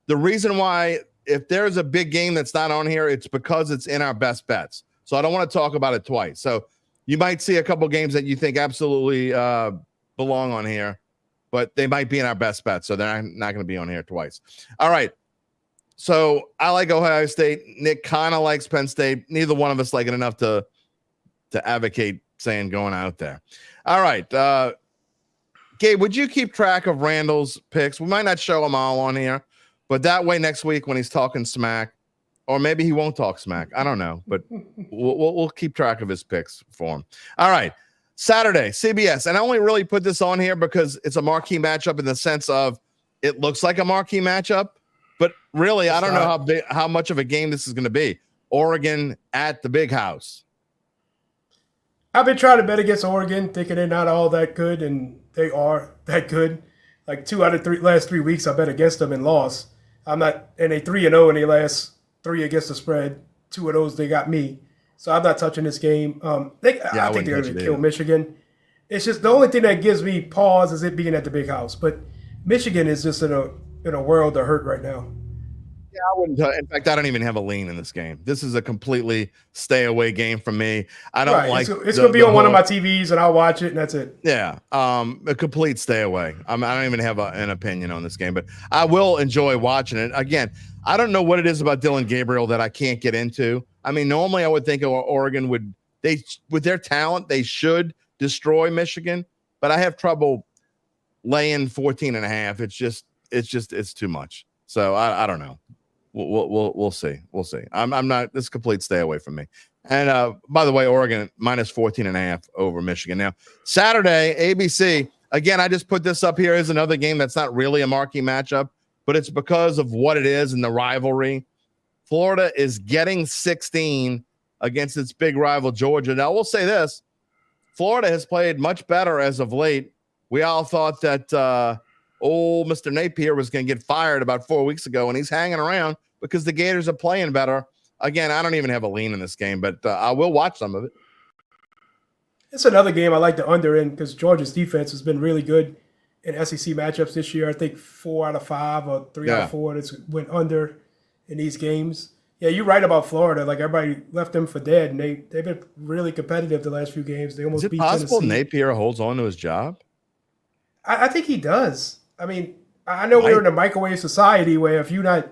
The reason why, if there's a big game that's not on here, it's because it's in our best bets. So I don't want to talk about it twice. So you might see a couple games that you think absolutely belong on here, but they might be in our best bets, so they're not going to be on here twice. All right. So I like Ohio State. Nick kind of likes Penn State. Neither one of us like it enough to advocate saying going out there. All right. Gabe, would you keep track of Randall's picks? We might not show them all on here, but that way next week when he's talking smack, or maybe he won't talk smack. I don't know, but we'll keep track of his picks for him. All right. Saturday, CBS. And I only really put this on here because it's a marquee matchup in the sense of it looks like a marquee matchup, but really, I don't know how much of a game this is going to be. Oregon at the Big House. I've been trying to bet against Oregon, thinking they're not all that good, and they are that good. Like 2 out of 3 last 3 weeks, I bet against them and lost. And they 3-0 in the last 3 against the spread. 2 of those, they got me. So I'm not touching this game. I think they're going to kill Michigan. It's just the only thing that gives me pause is it being at the big house. But Michigan is just in a world of hurt right now. Yeah, I wouldn't. In fact, I don't even have a lean in this game. This is a completely stay away game for me. I don't like. It's going to be on one of my TVs, and I'll watch it, and that's it. Yeah, a complete stay away. I don't even have an opinion on this game, but I will enjoy watching it. Again, I don't know what it is about Dylan Gabriel that I can't get into. I mean, normally I would think Oregon would with their talent they should destroy Michigan, but I have trouble laying 14.5. It's too much. So I don't know. We'll see. We'll see. I'm not. This complete stay away from me. And by the way, Oregon minus 14.5 over Michigan. Now Saturday, ABC again. I just put this up here as another game that's not really a marquee matchup, but it's because of what it is and the rivalry. Florida is getting 16 against its big rival Georgia. Now we'll say this: Florida has played much better as of late. We all thought that old Mr. Napier was going to get fired about 4 weeks ago, and he's hanging around because the Gators are playing better. Again, I don't even have a lean in this game, but I will watch some of it. It's another game I like the under in because Georgia's defense has been really good in SEC matchups this year. I think 4 out of 5 or 3 out of 4 that's went under in these games. Yeah, you're right about Florida. Like everybody left them for dead, and they've been really competitive the last few games. They almost beat Tennessee. Is it possible Napier holds on to his job? I think he does. I mean, I know we're in a microwave society where if you're not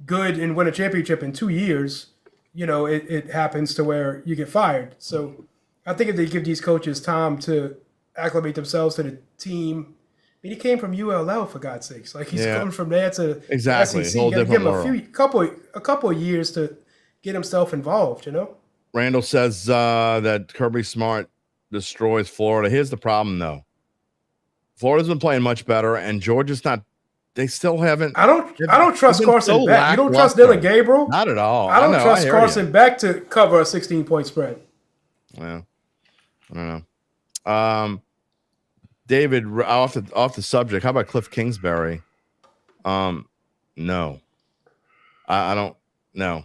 good and win a championship in 2 years, it happens to where you get fired. So I think if they give these coaches time to acclimate themselves to the team, I mean, he came from ULL for God's sakes. Like he's coming from there to exactly SEC. a whole different give him a couple of years to get himself involved. Randall says that Kirby Smart destroys Florida. Here's the problem, though. Florida's been playing much better, and Georgia's not. They still haven't. I don't trust Carson Beck. You don't trust Dylan Gabriel? Not at all. I don't trust Carson Beck to cover a 16-point spread. Well, I don't know. David, off the subject. How about Cliff Kingsbury? No, I don't. No,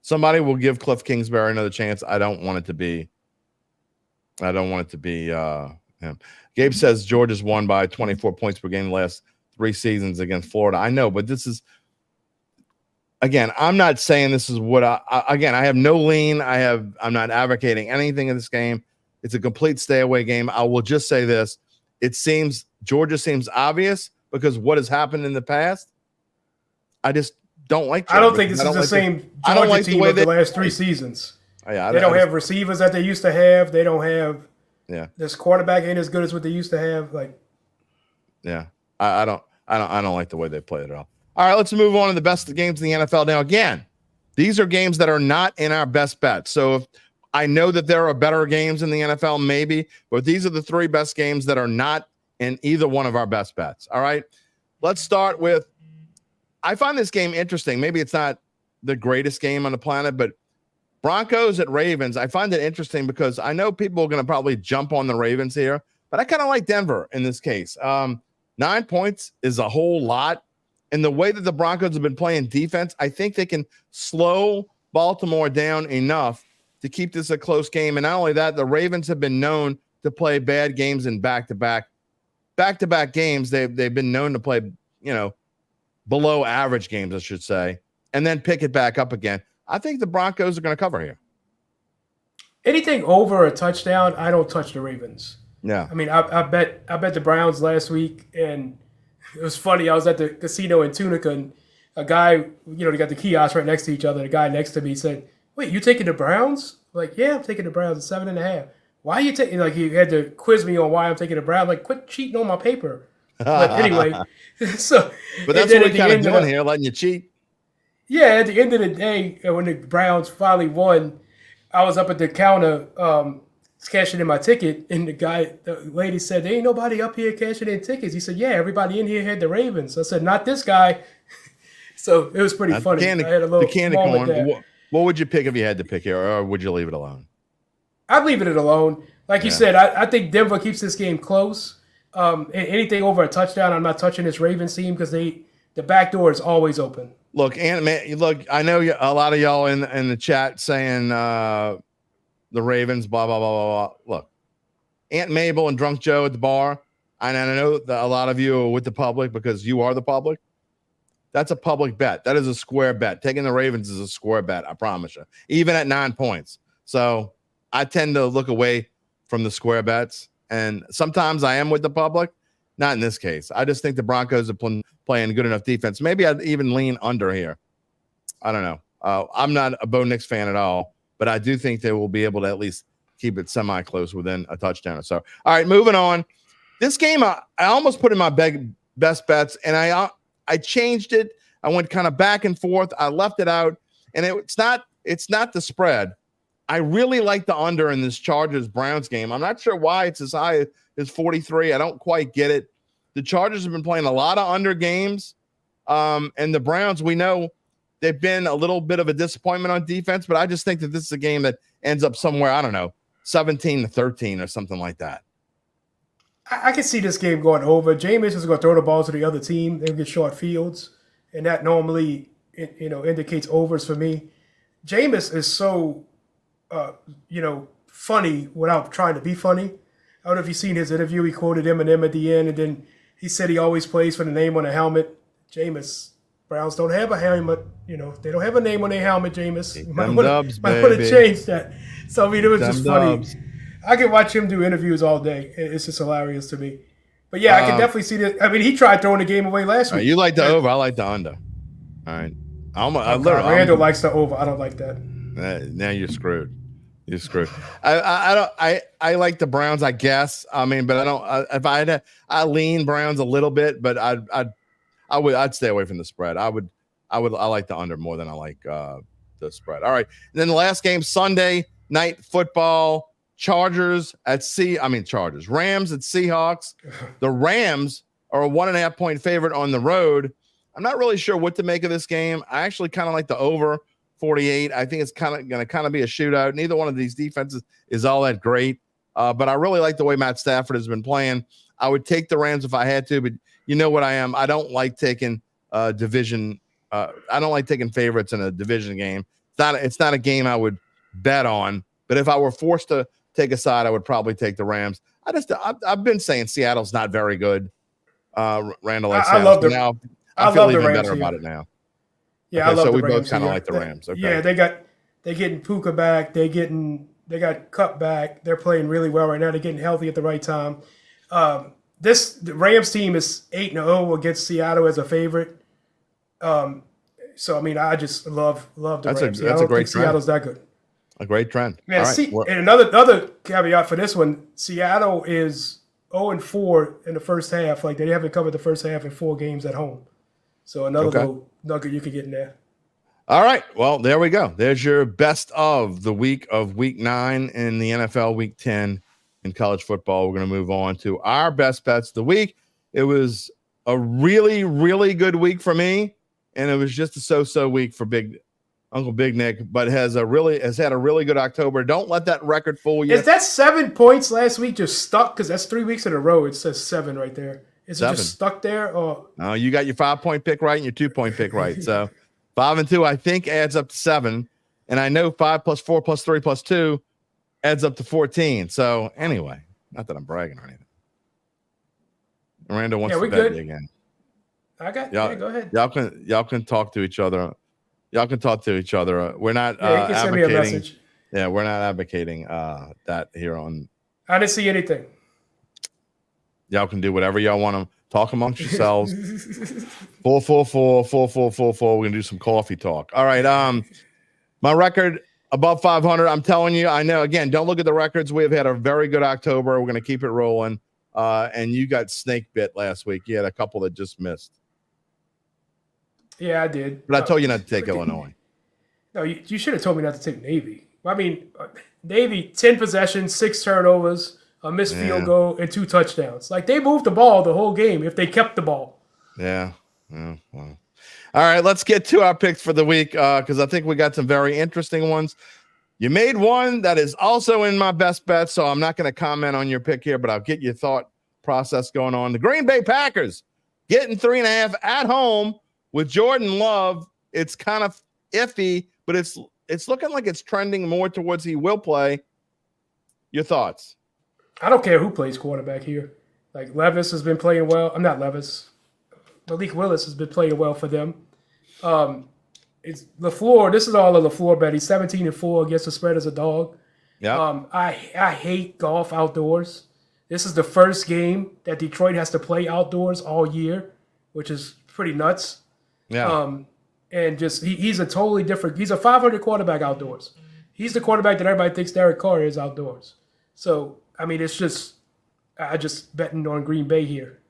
somebody will give Cliff Kingsbury another chance. I don't want it to be him. Gabe says Georgia's won by 24 points per game the last 3 seasons against Florida. I know, but this is, again, I'm not saying this is what I have no lean. I'm not advocating anything in this game. It's a complete stay away game. I will just say this. Georgia seems obvious because what has happened in the past. I just don't like Georgia. I don't think this is the same Georgia team of the last 3 seasons. They don't have receivers that they used to have. They don't have. Yeah, this quarterback ain't as good as what they used to have. I don't like the way they play it at all. All right, let's move on to the best games in the NFL. Now, again, these are games that are not in our best bets. So if I know that there are better games in the NFL, maybe, but these are the 3 best games that are not in either one of our best bets. All right, let's start with. I find this game interesting. Maybe it's not the greatest game on the planet, but Broncos at Ravens, I find it interesting because I know people are going to probably jump on the Ravens here, but I kind of like Denver in this case. 9 points is a whole lot. And the way that the Broncos have been playing defense, I think they can slow Baltimore down enough to keep this a close game. And not only that, the Ravens have been known to play bad games in back-to-back games. They've been known to play, below average games, I should say, and then pick it back up again. I think the Broncos are going to cover here. Anything over a touchdown, I don't touch the Ravens. Yeah. I mean, I bet the Browns last week, and it was funny. I was at the casino in Tunica, and a guy, they got the kiosks right next to each other. The guy next to me said, "Wait, you taking the Browns?" I'm like, yeah, I'm taking the Browns at 7.5. Why are you taking? Like, he had to quiz me on why I'm taking the Browns. Like, quit cheating on my paper. But anyway, but that's what we're kind of doing here, letting you cheat. Yeah, at the end of the day, when the Browns finally won, I was up at the counter cashing in my ticket, and the lady said, "There ain't nobody up here cashing in tickets." He said, "Yeah, everybody in here had the Ravens." I said, "Not this guy." So it was pretty funny. I had a little moment there. What would you pick if you had to pick here, or would you leave it alone? I'd leave it alone. Like you said, I think Denver keeps this game close. Anything over a touchdown, I'm not touching this Ravens team because the back door is always open. Look, I know a lot of y'all in the chat saying the Ravens, blah, blah, blah, blah, blah. Look, Aunt Mabel and Drunk Joe at the bar, and I know that a lot of you are with the public because you are the public. That's a public bet. That is a square bet. Taking the Ravens is a square bet, I promise you, even at 9 points. So I tend to look away from the square bets, and sometimes I am with the public. Not in this case. I just think the Broncos are playing good enough defense. Maybe I'd even lean under here. I don't know. I'm not a Bo Nix fan at all, but I do think they will be able to at least keep it semi-close within a touchdown or so. All right, moving on. This game, I almost put in my best bets, and I changed it. I went kind of back and forth. I left it out, and it's not the spread. I really like the under in this Chargers-Browns game. I'm not sure why it's as high as 43. I don't quite get it. The Chargers have been playing a lot of under games, and the Browns, we know they've been a little bit of a disappointment on defense, but I just think that this is a game that ends up somewhere, I don't know, 17-13 or something like that. I can see this game going over. Jameis is going to throw the ball to the other team. They'll get short fields, and that normally indicates overs for me. Jameis is so funny without trying to be funny. I don't know if you've seen his interview. He quoted Eminem at the end, and then he said he always plays for the name on the helmet. Jameis, Browns don't have a helmet. They don't have a name on their helmet, Jameis. You might want to change that. So, I mean, it was just funny. I can watch him do interviews all day. It's just hilarious to me. But, yeah, I can definitely see that. I mean, he tried throwing the game away last week. You like the over. I like the under. All right. Randall likes the over. I don't like that. Now you're screwed. You're screwed. I like the Browns, I guess. I mean, but I don't. If I lean Browns a little bit, but I'd stay away from the spread. I like the under more than I like the spread. All right. And then the last game, Sunday night football. Rams at Seahawks. The Rams are a 1.5 point favorite on the road. I'm not really sure what to make of this game. I actually kind of like the over 48. I think it's going to be a shootout. Neither one of these defenses is all that great, but I really like the way Matt Stafford has been playing. I would take the Rams if I had to, but you know what I am. I don't like taking division. I don't like taking favorites in a division game. It's not a game I would bet on. But if I were forced to take a side, I would probably take the Rams. I've been saying Seattle's not very good. Randall, I love them now. I feel even better about it now. Yeah, okay, I love the Rams. So we both kind of like the Rams. Okay. Yeah, they're getting Puka back. They got Cup back. They're playing really well right now. They're getting healthy at the right time. The Rams team is 8-0 against Seattle as a favorite. So I mean, I just love the Rams. That's a great trend. Seattle's that good. A great trend. Yeah, and another caveat for this one: Seattle is 0-4 in the first half. Like they haven't covered the first half in 4 games at home. So another little nugget you could get in there. All right. Well, there we go. There's your best of the week of week 9 in the NFL, week 10 in college football. We're going to move on to our best bets of the week. It was a really, really good week for me, and it was just a so-so week for Uncle Big Nick, but has had a really good October. Don't let that record fool you. Is that 7 points last week just stuck? Because that's 3 weeks in a row. It says 7 right there. Is it just stuck there? Or no, you got your 5-point pick right and your 2-point pick right. So 5 and 2, I think, adds up to 7. And I know 5 plus 4 plus 3 plus 2 adds up to 14. So anyway, not that I'm bragging or anything. Miranda wants to bet me again. Go ahead. Y'all can talk to each other. Y'all can talk to each other. We're not you can send me a message. Yeah, we're not advocating that here on. I didn't see anything. Y'all can do whatever y'all want to talk amongst yourselves. Full. We're gonna do some coffee talk. All right. My record above 500. I'm telling you. I know. Again, don't look at the records. We have had a very good October. We're gonna keep it rolling. And you got snake bit last week. You had a couple that just missed. Yeah, I did. But I told you not to take Illinois. No, you should have told me not to take Navy. I mean, Navy, 10 possessions, 6 turnovers, a missed field goal, and 2 touchdowns. Like, they moved the ball the whole game if they kept the ball. Yeah. Well. All right, let's get to our picks for the week because I think we got some very interesting ones. You made one that is also in my best bet, so I'm not going to comment on your pick here, but I'll get your thought process going on. The Green Bay Packers getting 3.5 at home with Jordan Love. It's kind of iffy, but it's looking like it's trending more towards he will play. Your thoughts? I don't care who plays quarterback here. Like Levis has been playing well. I'm not Levis. Malik Willis has been playing well for them. It's LaFleur. This is all a LaFleur bet. He's 17-4 against the spread as a dog. Yeah. I hate golf outdoors. This is the first game that Detroit has to play outdoors all year, which is pretty nuts. Yeah. And just he's a totally different. He's a 500 quarterback outdoors. He's the quarterback that everybody thinks Derek Carr is outdoors. So I mean, it's just I just betting on Green Bay here.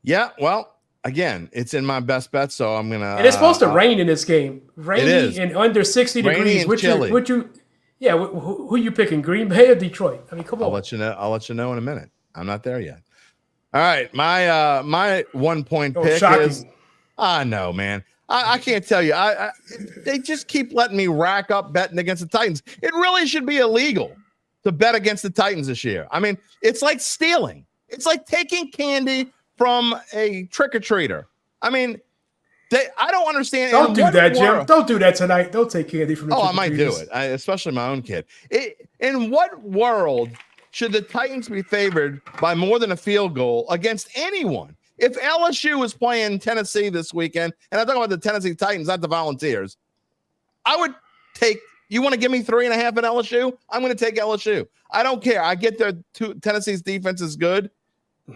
Yeah. Well, again, it's in my best bet, so I'm gonna. And it's supposed to rain in this game. Rainy and under 60 Rainy degrees. and Who you picking? Green Bay or Detroit? I mean, come on. I'll let you know in a minute. I'm not there yet. All right, my 1 point pick shocking. is. I know, man. I can't tell you. They just keep letting me rack up betting against the Titans. It really should be illegal to bet against the Titans this year. I mean, it's like stealing. It's like taking candy from a trick-or-treater. I mean, I don't understand. Don't do that, Jim. Don't do that tonight. Don't take candy from the I might do it, especially my own kid. In what world should the Titans be favored by more than a field goal against anyone? If LSU was playing Tennessee this weekend, and I'm talking about the Tennessee Titans, not the Volunteers, I would take. You want to give me 3.5 at LSU? I'm going to take LSU. I don't care. I get Tennessee's defense is good,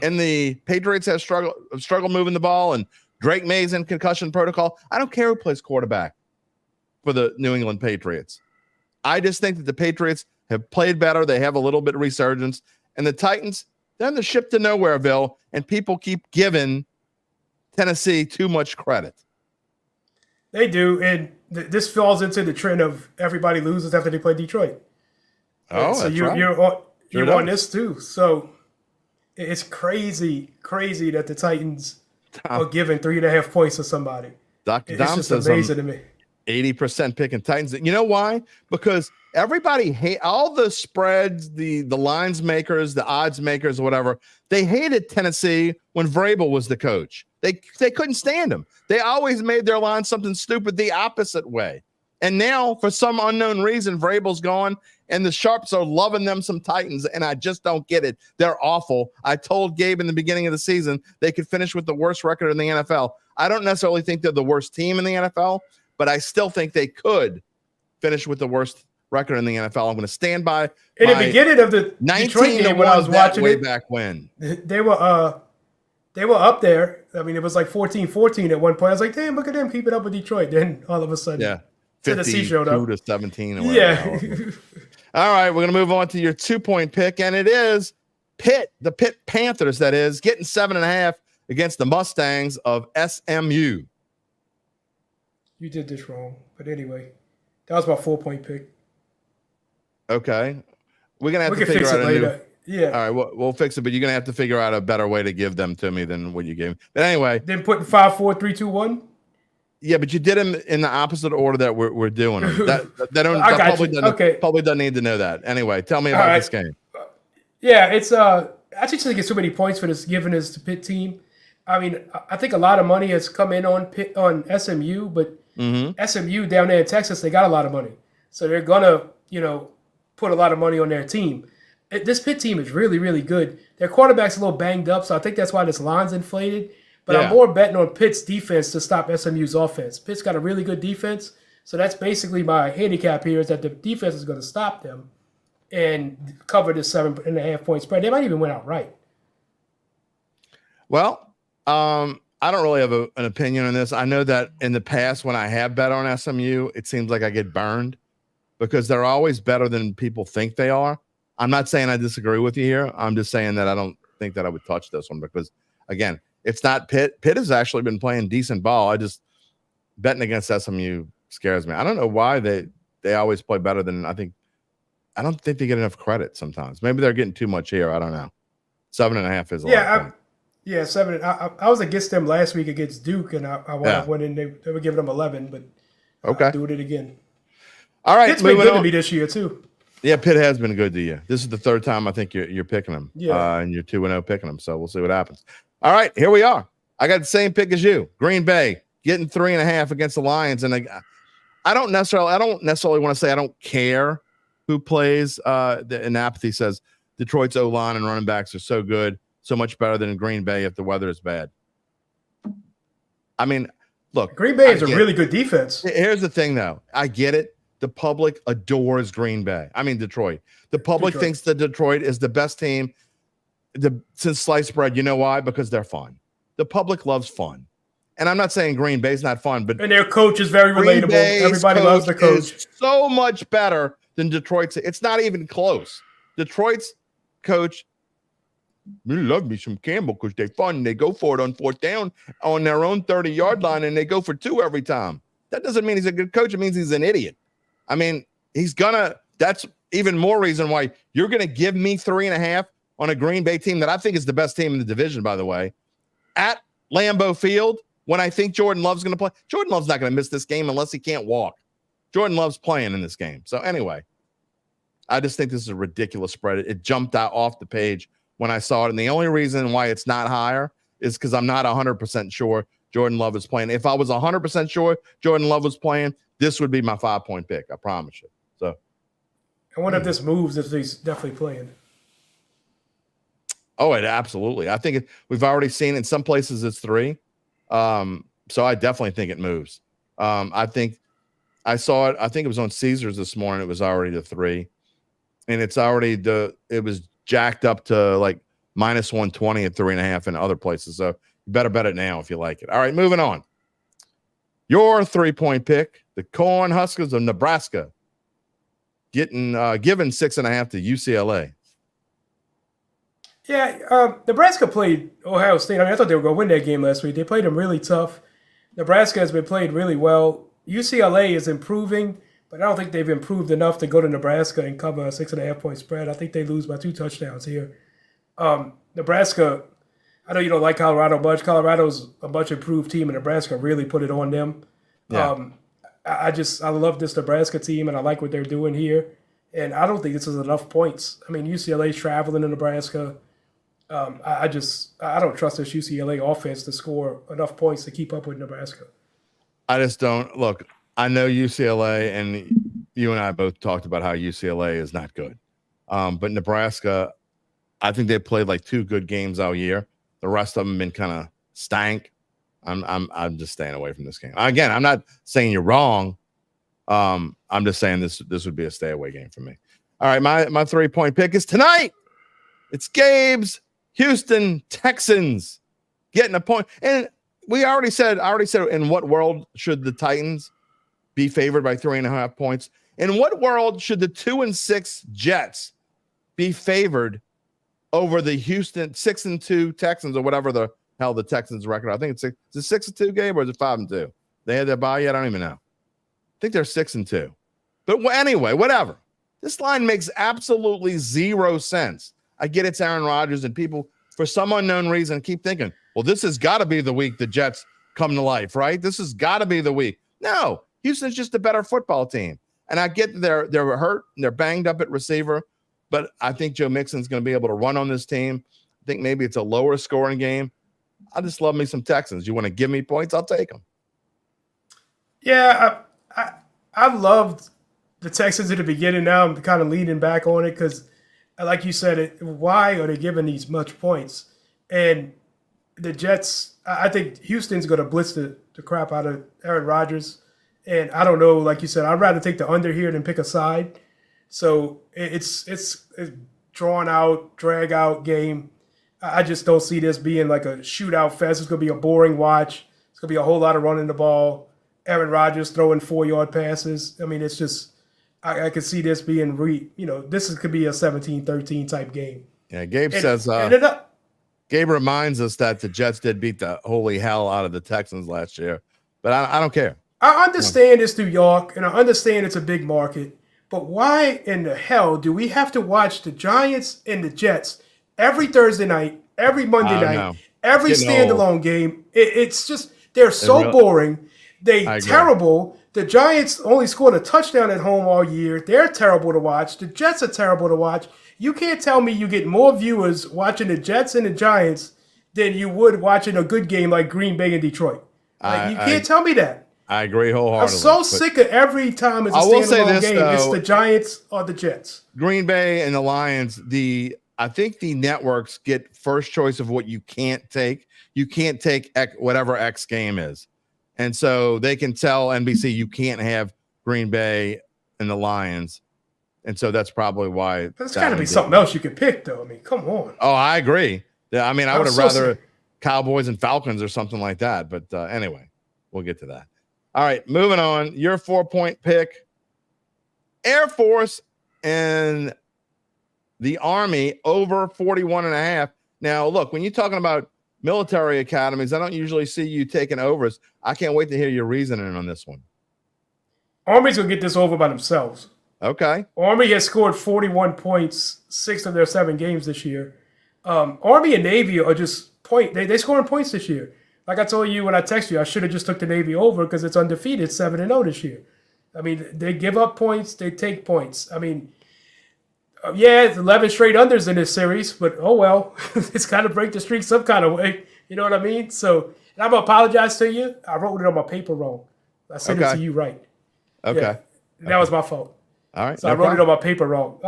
and the Patriots have struggled moving the ball, and Drake May's in concussion protocol. I don't care who plays quarterback for the New England Patriots. I just think that the Patriots have played better. They have a little bit of resurgence, and the Titans, they're in the ship to nowhereville, and people keep giving Tennessee too much credit. They do, and this falls into the trend of everybody loses after they play Detroit. Oh, so you're on this too. So it's crazy that the Titans are giving 3.5 points to somebody. Dr. It's Dom just says amazing to me. 80% picking Titans. You know why? Because everybody hate all the spreads, the lines makers, the odds makers, whatever. They hated Tennessee when Vrabel was the coach. They couldn't stand him. They always made their line something stupid the opposite way. And now, for some unknown reason, Vrabel's gone, and the Sharps are loving them some Titans, and I just don't get it. They're awful. I told Gabe in the beginning of the season they could finish with the worst record in the NFL. I don't necessarily think they're the worst team in the NFL, but I still think they could finish with the worst record in the NFL. I'm going to stand by. In the beginning of the Detroit game, when I was watching way back when they were up there. I mean, it was like 14-14 at one point. I was like, damn, look at them keeping up with Detroit. Then all of a sudden, Tennessee showed up. 52-17 or whatever. Yeah. All right, we're going to move on to your 2 point pick, and it is the Pitt Panthers, that is, getting 7.5 against the Mustangs of SMU. You did this wrong. But anyway, that was my 4 point pick. Okay. We're going to have to figure out a new. Yeah. All right, we'll fix it, but you're going to have to figure out a better way to give them to me than what you gave me. But anyway. Then putting 5, 4, 3, 2, 1? Yeah, but you did them in the opposite order that we're doing them. Probably doesn't need to know that. Anyway, tell me about this game. Yeah, it's I just think it's too many points for this, given this Pitt team. I mean, I think a lot of money has come in on SMU, but SMU down there in Texas, they got a lot of money. So they're gonna, put a lot of money on their team. This Pitt team is really, really good. Their quarterback's a little banged up, so I think that's why this line's inflated. But I'm more betting on Pitt's defense to stop SMU's offense. Pitt's got a really good defense, so that's basically my handicap here, is that the defense is going to stop them and cover this 7.5 point spread. They might even win outright. Well, I don't really have an opinion on this. I know that in the past when I have bet on SMU, it seems like I get burned because they're always better than people think they are. I'm not saying I disagree with you here. I'm just saying that I don't think that I would touch this one because, again, it's not Pitt. Pitt has actually been playing decent ball. I just betting against SMU scares me. I don't know why they always play better than I don't think they get enough credit sometimes. Maybe they're getting too much here. I don't know. 7.5 is a lot. 7. I was against them last week against Duke, and I went in. They were giving them 11, but okay, doing it again. All right, Pitt's been good to me this year too. Yeah, Pitt has been good to you. This is the third time I think you're picking them. Yeah, and you're 2-0 picking them. So we'll see what happens. All right, here we are. I got the same pick as you. Green Bay getting 3.5 against the Lions, and I don't necessarily want to say I don't care who plays. And Apathy says Detroit's O-line and running backs are so good, so much better than in Green Bay if the weather is bad. I mean, look. Green Bay is a really good defense. Here's the thing, though. I get it. The public adores Detroit. The public thinks that Detroit is the best team since sliced bread. You know why? Because they're fun. The public loves fun. And I'm not saying Green Bay's not fun, but their coach is very relatable. Everybody loves the coach. So much better than Detroit's. It's not even close. Detroit's coach, we love me some Campbell because they're fun. They go for it on 4th down on their own 30-yard line, and they go for 2 every time. That doesn't mean he's a good coach. It means he's an idiot. I mean, that's even more reason why you're going to give me 3.5 on a Green Bay team that I think is the best team in the division, by the way, at Lambeau Field when I think Jordan Love's going to play. Jordan Love's not going to miss this game unless he can't walk. Jordan Love's playing in this game. So anyway, I just think this is a ridiculous spread. It jumped out off the page when I saw it. And the only reason why it's not higher is because I'm not 100% sure Jordan Love is playing. If I was 100% sure Jordan Love was playing, this would be my 5-point pick. I promise you. So I wonder if this moves if he's definitely playing. Oh, it absolutely. I think we've already seen in some places it's 3. So I definitely think it moves. I think I saw it. I think it was on Caesars this morning. It was already to 3. And it's already it was jacked up to like minus 120 at 3.5 in other places. So you better bet it now if you like it. All right, moving on. Your 3-point pick, the Cornhuskers of Nebraska, given 6.5 to UCLA. Yeah, Nebraska played Ohio State. I thought they were going to win that game last week. They played them really tough. Nebraska has been played really well. UCLA is improving, but I don't think they've improved enough to go to Nebraska and cover a 6.5-point spread. I think they lose by 2 touchdowns here. Nebraska, I know you don't like Colorado much. Colorado's a much improved team, and Nebraska really put it on them. Yeah. I love this Nebraska team, and I like what they're doing here. And I don't think this is enough points. I mean, UCLA's traveling to Nebraska. I don't trust this UCLA offense to score enough points to keep up with Nebraska. I just don't. Look, I know UCLA, and you and I both talked about how UCLA is not good. But Nebraska, I think they played like 2 good games all year. The rest of them have been kind of stank. I'm just staying away from this game. Again, I'm not saying you're wrong. I'm just saying this would be a stay away game for me. All right, my 3-point pick is tonight. It's Gabe's Houston Texans getting a point. And I already said in what world should the Titans be favored by 3.5 points? In what world should the 2-6 Jets be favored over the Houston 6-2 Texans or whatever the hell the Texans record? I think it's 6-2, Gabe, or is it 5-2? They had their bye yet? I don't even know. I think they're 6-2. But anyway, whatever. This line makes absolutely 0 sense. I get it's Aaron Rodgers, and people, for some unknown reason, keep thinking, well, this has got to be the week the Jets come to life, right? This has got to be the week. No, Houston's just a better football team. And I get they're hurt and they're banged up at receiver, but I think Joe Mixon's going to be able to run on this team. I think maybe it's a lower scoring game. I just love me some Texans. You want to give me points? I'll take them. Yeah, I loved the Texans at the beginning. Now I'm kind of leaning back on it because, like you said, why are they giving these much points? And the Jets, I think Houston's going to blitz the crap out of Aaron Rodgers. And I don't know, like you said, I'd rather take the under here than pick a side. So it's drawn out, drag out game. I just don't see this being like a shootout fest. It's going to be a boring watch. It's going to be a whole lot of running the ball. Aaron Rodgers throwing 4-yard passes. I mean, it's just I could see this being could be a 17-13 type game. Yeah, Gabe says Gabe reminds us that the Jets did beat the holy hell out of the Texans last year, but I don't care. I understand it's New York, and I understand it's a big market, but why in the hell do we have to watch the Giants and the Jets every Thursday night, every Monday night, every standalone game? It's just they're so boring. They're terrible. The Giants only scored a touchdown at home all year. They're terrible to watch. The Jets are terrible to watch. You can't tell me you get more viewers watching the Jets and the Giants than you would watching a good game like Green Bay and Detroit. You can't tell me that. I agree wholeheartedly. I'm so sick of every time it's a standalone game. It's the Giants or the Jets. Green Bay and the Lions, the I think the networks get first choice of what you can't take. You can't take whatever X game is. And so they can tell NBC you can't have Green Bay and the Lions. And so that's probably why. There's got to be something else you could pick, though. I mean, come on. Oh, I agree. I mean, I would have so rather Cowboys and Falcons or something like that. But anyway, we'll get to that. All right, moving on. Your 4-point pick. Air Force and the Army over 41.5. Now, look, when you're talking about military academies, I don't usually see you taking overs. I can't wait to hear your reasoning on this one. Army's going to get this over by themselves. Okay. Army has scored 41 points 6 of their 7 games this year. Army and Navy are just they scoring points this year. Like I told you when I texted you, I should have just took the Navy over because it's undefeated 7-0 this year. I mean, they give up points, they take points. I mean, it's 11 straight unders in this series, but oh well. It's got to break the streak some kind of way. You know what I mean? So, and I'm going to apologize to you. I wrote it on my paper wrong. I sent it to you right. Okay. Yeah, that was my fault. All right. So I wrote it on my paper wrong.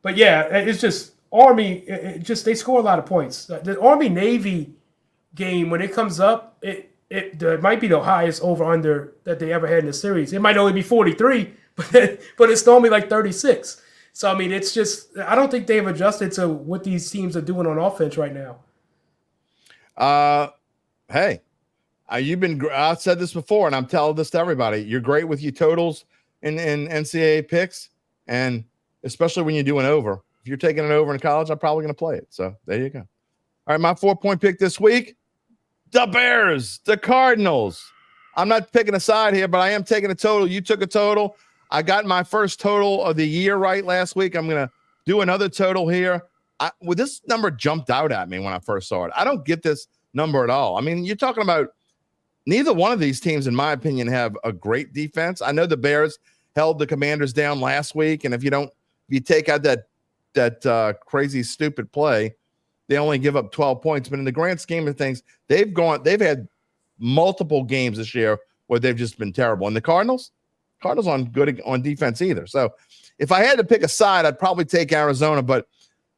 But yeah, it's just Army. They score a lot of points. The Army Navy game when it comes up, it might be the highest over under that they ever had in the series. It might only be 43, but it's normally like 36. So I mean, it's just I don't think they've adjusted to what these teams are doing on offense right now. Hey, I've said this before, and I'm telling this to everybody. You're great with your totals in NCAA picks, and especially when you're doing over. If you're taking it over in college, I'm probably going to play it. So there you go. All right, my 4-point pick this week, the Bears, the Cardinals. I'm not picking a side here, but I am taking a total. You took a total. I got my first total of the year right last week. I'm going to do another total here. This number jumped out at me when I first saw it. I don't get this number at all. I mean, you're talking about neither one of these teams, in my opinion, have a great defense. I know the Bears held the Commanders down last week, and if you take out that crazy, stupid play, they only give up 12 points. But in the grand scheme of things, they've had multiple games this year where they've just been terrible. And the Cardinals aren't good on defense either. So if I had to pick a side, I'd probably take Arizona. But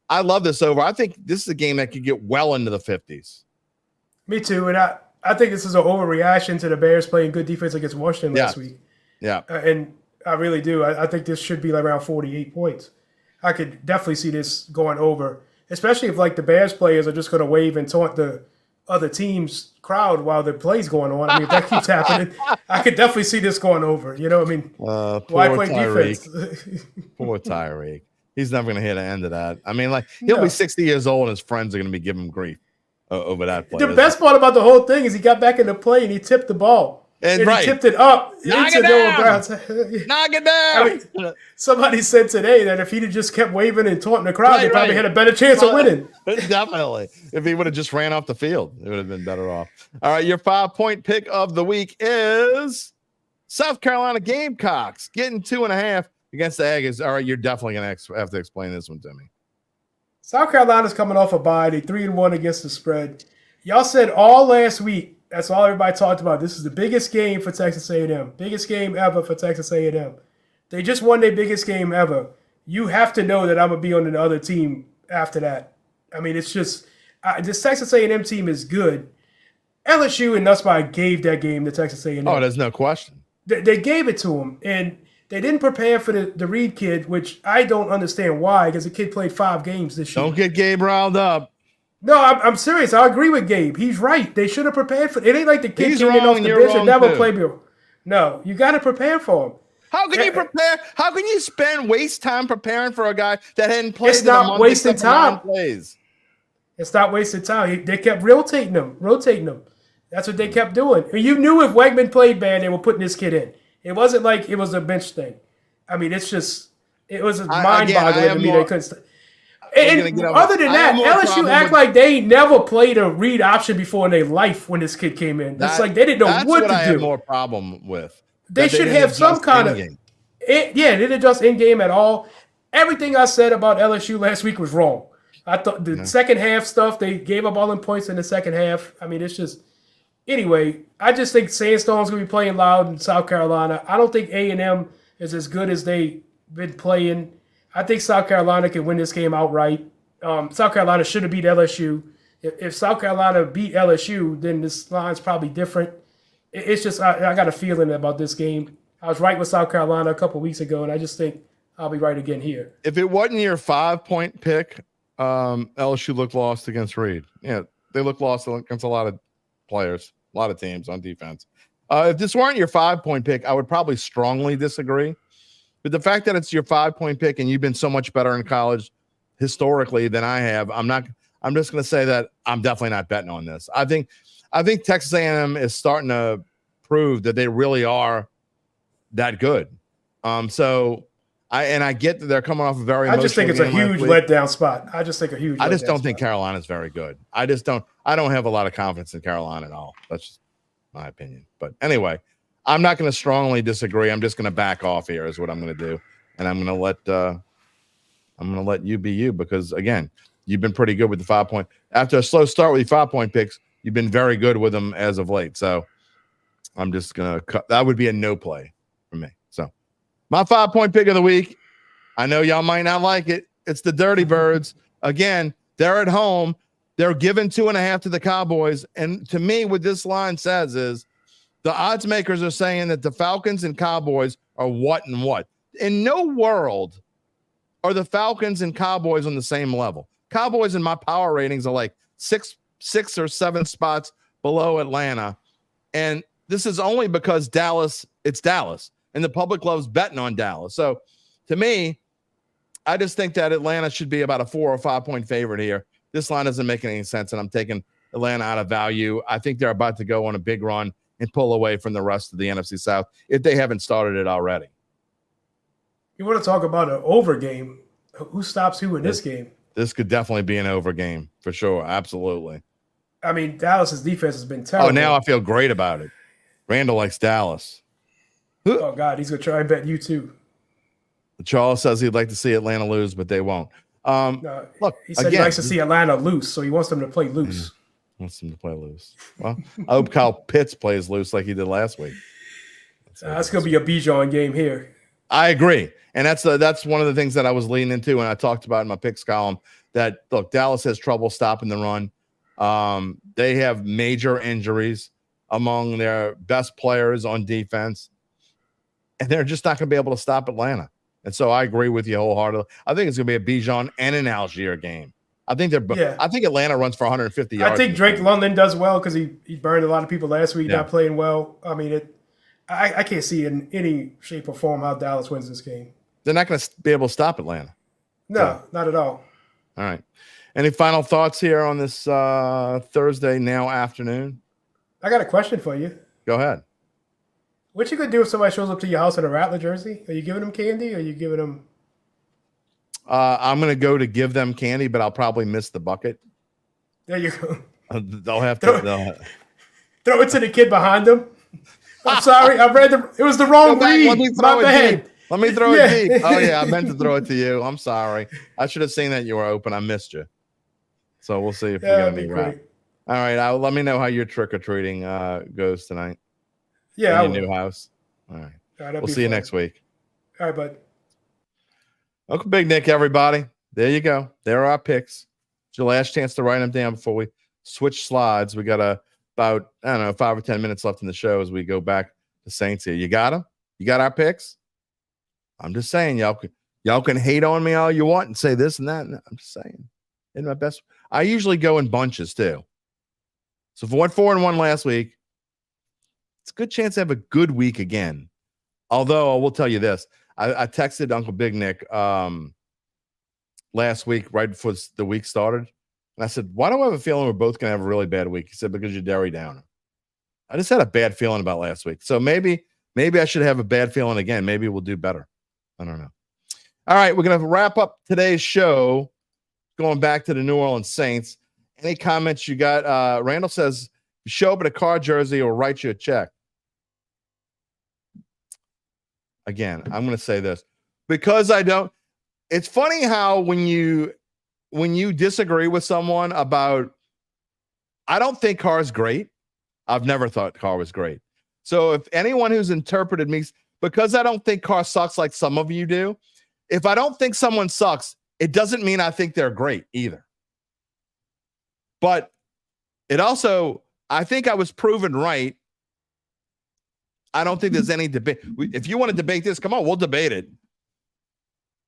I love this over. I think this is a game that could get well into the 50s. Me too, and I think this is an overreaction to the Bears playing good defense against Washington last week. Yeah. And I really do. I think this should be like around 48 points. I could definitely see this going over, especially if like the Bears players are just going to wave and taunt the other team's crowd while the play's going on. I mean, if that keeps happening, I could definitely see this going over. You know what I mean? Why play defense? Poor Tyreek. He's never going to hear the end of that. I mean, like he'll be 60 years old and his friends are going to be giving him grief over that play. The best part about the whole thing is he got back in the play and he tipped the ball. And he tipped it up. Knock it down. Knock it down. I mean, somebody said today that if he'd have just kept waving and taunting the crowd, they probably had a better chance of winning. Definitely. If he would have just ran off the field, it would have been better off. All right, your 5-point pick of the week is South Carolina Gamecocks getting 2.5 against the Aggies. All right, you're definitely going to have to explain this one to me. South Carolina's coming off a bye. They 3-1 against the spread. Y'all said all last week, that's all everybody talked about. This is the biggest game for Texas A&M. Biggest game ever for Texas A&M. They just won their biggest game ever. You have to know that I'm going to be on the other team after that. I mean, it's just this Texas A&M team is good. LSU and Nussbaum gave that game to Texas A&M. Oh, there's no question. They gave it to them, and they didn't prepare for the Reed kid, which I don't understand why, because the kid played 5 games this year. Don't get Gabe riled up. No, I'm serious. I agree with Gabe. He's right. They should have prepared for it. It ain't like the kid came in off the bench and never played before. No, you got to prepare for him. How can you prepare? How can you waste time preparing for a guy that hadn't played? It's not wasting time. It's not wasting time. They kept rotating them. That's what they kept doing. And you knew if Wegman played bad, they were putting this kid in. It wasn't like it was a bench thing. I mean, it was mind-boggling to me. They couldn't. And other than that, LSU act like they never played a read option before in their life when this kid came in. It's like they didn't know what to do. That's what I have more problem with. They should have some kind of they didn't adjust in-game at all. Everything I said about LSU last week was wrong. I thought the second half stuff, they gave up all them points in the second half. I mean, it's just – anyway, I just think Sandstone's going to be playing loud in South Carolina. I don't think A&M is as good as they've been playing. I think South Carolina can win this game outright. South Carolina should have beat LSU. If South Carolina beat LSU, then this line's probably different. It's just I got a feeling about this game. I was right with South Carolina a couple weeks ago, and I just think I'll be right again here. If it wasn't your 5-point pick, LSU looked lost against Reed. Yeah, they looked lost against a lot of players, a lot of teams on defense. If this weren't your 5-point pick, I would probably strongly disagree. But the fact that it's your 5-point pick and you've been so much better in college historically than I have, I'm just going to say that I'm definitely not betting on this. I think Texas A&M is starting to prove that they really are that good. So I get that they're coming off a very. I just think it's a huge letdown spot. I just don't think Carolina's very good. I don't have a lot of confidence in Carolina at all. That's just my opinion. But anyway, I'm not going to strongly disagree. I'm just going to back off here is what I'm going to do. And I'm going to let you be you because again, you've been pretty good with the 5-point. After a slow start with your 5-point picks, you've been very good with them as of late. So I'm just going to cut. That would be a no play for me. So my 5-point pick of the week, I know y'all might not like it. It's the Dirty Birds. Again, they're at home. They're giving 2.5 to the Cowboys. And to me, what this line says is the odds makers are saying that the Falcons and Cowboys are what and what. In no world are the Falcons and Cowboys on the same level. Cowboys in my power ratings are like six or 7 spots below Atlanta. And this is only because it's Dallas. And the public loves betting on Dallas. So to me, I just think that Atlanta should be about a 4 or 5-point favorite here. This line doesn't make any sense, and I'm taking Atlanta out of value. I think they're about to go on a big run and pull away from the rest of the NFC South if they haven't started it already. You want to talk about an over game? Who stops who in this game? This could definitely be an over game for sure. Absolutely. I mean, Dallas's defense has been terrible. Oh, now I feel great about it. Randall likes Dallas. Oh, God, he's going to try and bet you too. Charles says he'd like to see Atlanta lose, but they won't. No, look, he said he likes to see Atlanta loose, so he wants them to play loose. Wants them to play loose. Well, I hope Kyle Pitts plays loose like he did last week. That's going to be a Bijan game here. I agree. And that's one of the things that I was leaning into and I talked about in my picks column that, look, Dallas has trouble stopping the run. They have major injuries among their best players on defense, and they're just not going to be able to stop Atlanta. And so I agree with you wholeheartedly. I think it's going to be a Bijan and an Algier game. I think Atlanta runs for 150 yards. I think Drake London does well because he burned a lot of people last week, not playing well. I mean, I can't see in any shape or form how Dallas wins this game. They're not going to be able to stop Atlanta. No, not at all. All right. Any final thoughts here on this Thursday now afternoon? I got a question for you. Go ahead. What you gonna do if somebody shows up to your house in a Rattler jersey? Are you giving them candy or are you giving them? I'm going to go to give them candy, but I'll probably miss the bucket. There you go. They'll have to throw it to the kid behind them. I'm sorry. It was the wrong read. Let me throw it deep. Let me throw it deep. Oh, yeah. I meant to throw it to you. I'm sorry. I should have seen that you were open. I missed you. So we'll see if we're going to be right. All right. Let me know how your trick-or-treating goes tonight. Yeah. In your new house. All right. We'll see you next week. All right, bud. Uncle Big Nick, everybody. There you go. There are our picks. It's your last chance to write them down before we switch slides. We got about, 5 or 10 minutes left in the show as we go back to Saints here. You got them? You got our picks? I'm just saying, y'all can hate on me all you want and say this and that. I'm just saying. In my best. I usually go in bunches too. So if I went 4-1 last week, it's a good chance to have a good week again. Although I will tell you this. I texted Uncle Big Nick last week, right before the week started. And I said, why do I have a feeling we're both going to have a really bad week? He said, because you're Derry down. I just had a bad feeling about last week. So maybe I should have a bad feeling again. Maybe we'll do better. I don't know. All right, we're going to wrap up today's show going back to the New Orleans Saints. Any comments you got? Randall says, show up in a Carr jersey or write you a check. Again, I'm going to say this because I don't. It's funny how when you disagree with someone about, I don't think Carr's great. I've never thought Carr was great. So if anyone who's interpreted me, because I don't think Carr sucks like some of you do, if I don't think someone sucks, It doesn't mean I think they're great either. But it also, I think I was proven right. I don't think there's any debate. If you want to debate this, come on, we'll debate it.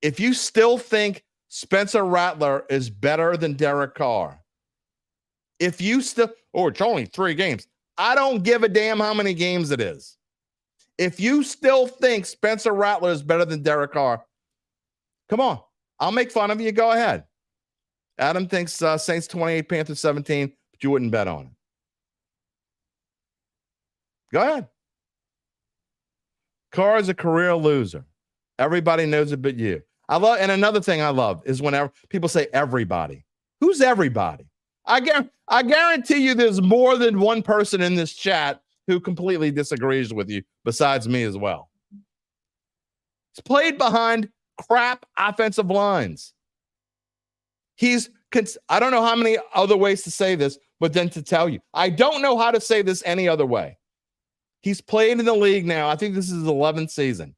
If you still think Spencer Rattler is better than Derek Carr, if you still, it's only 3 games. I don't give a damn how many games it is. If you still think Spencer Rattler is better than Derek Carr, come on. I'll make fun of you. Go ahead. Adam thinks Saints 28, Panthers 17, but you wouldn't bet on it. Go ahead. Carr is a career loser. Everybody knows it but you. And another thing I love is whenever people say everybody. Who's everybody? I guarantee you there's more than one person in this chat who completely disagrees with you besides me as well. He's played behind crap offensive lines. I don't know how many other ways to say this, but then to tell you, I don't know how to say this any other way. He's played in the league now. I think this is his 11th season.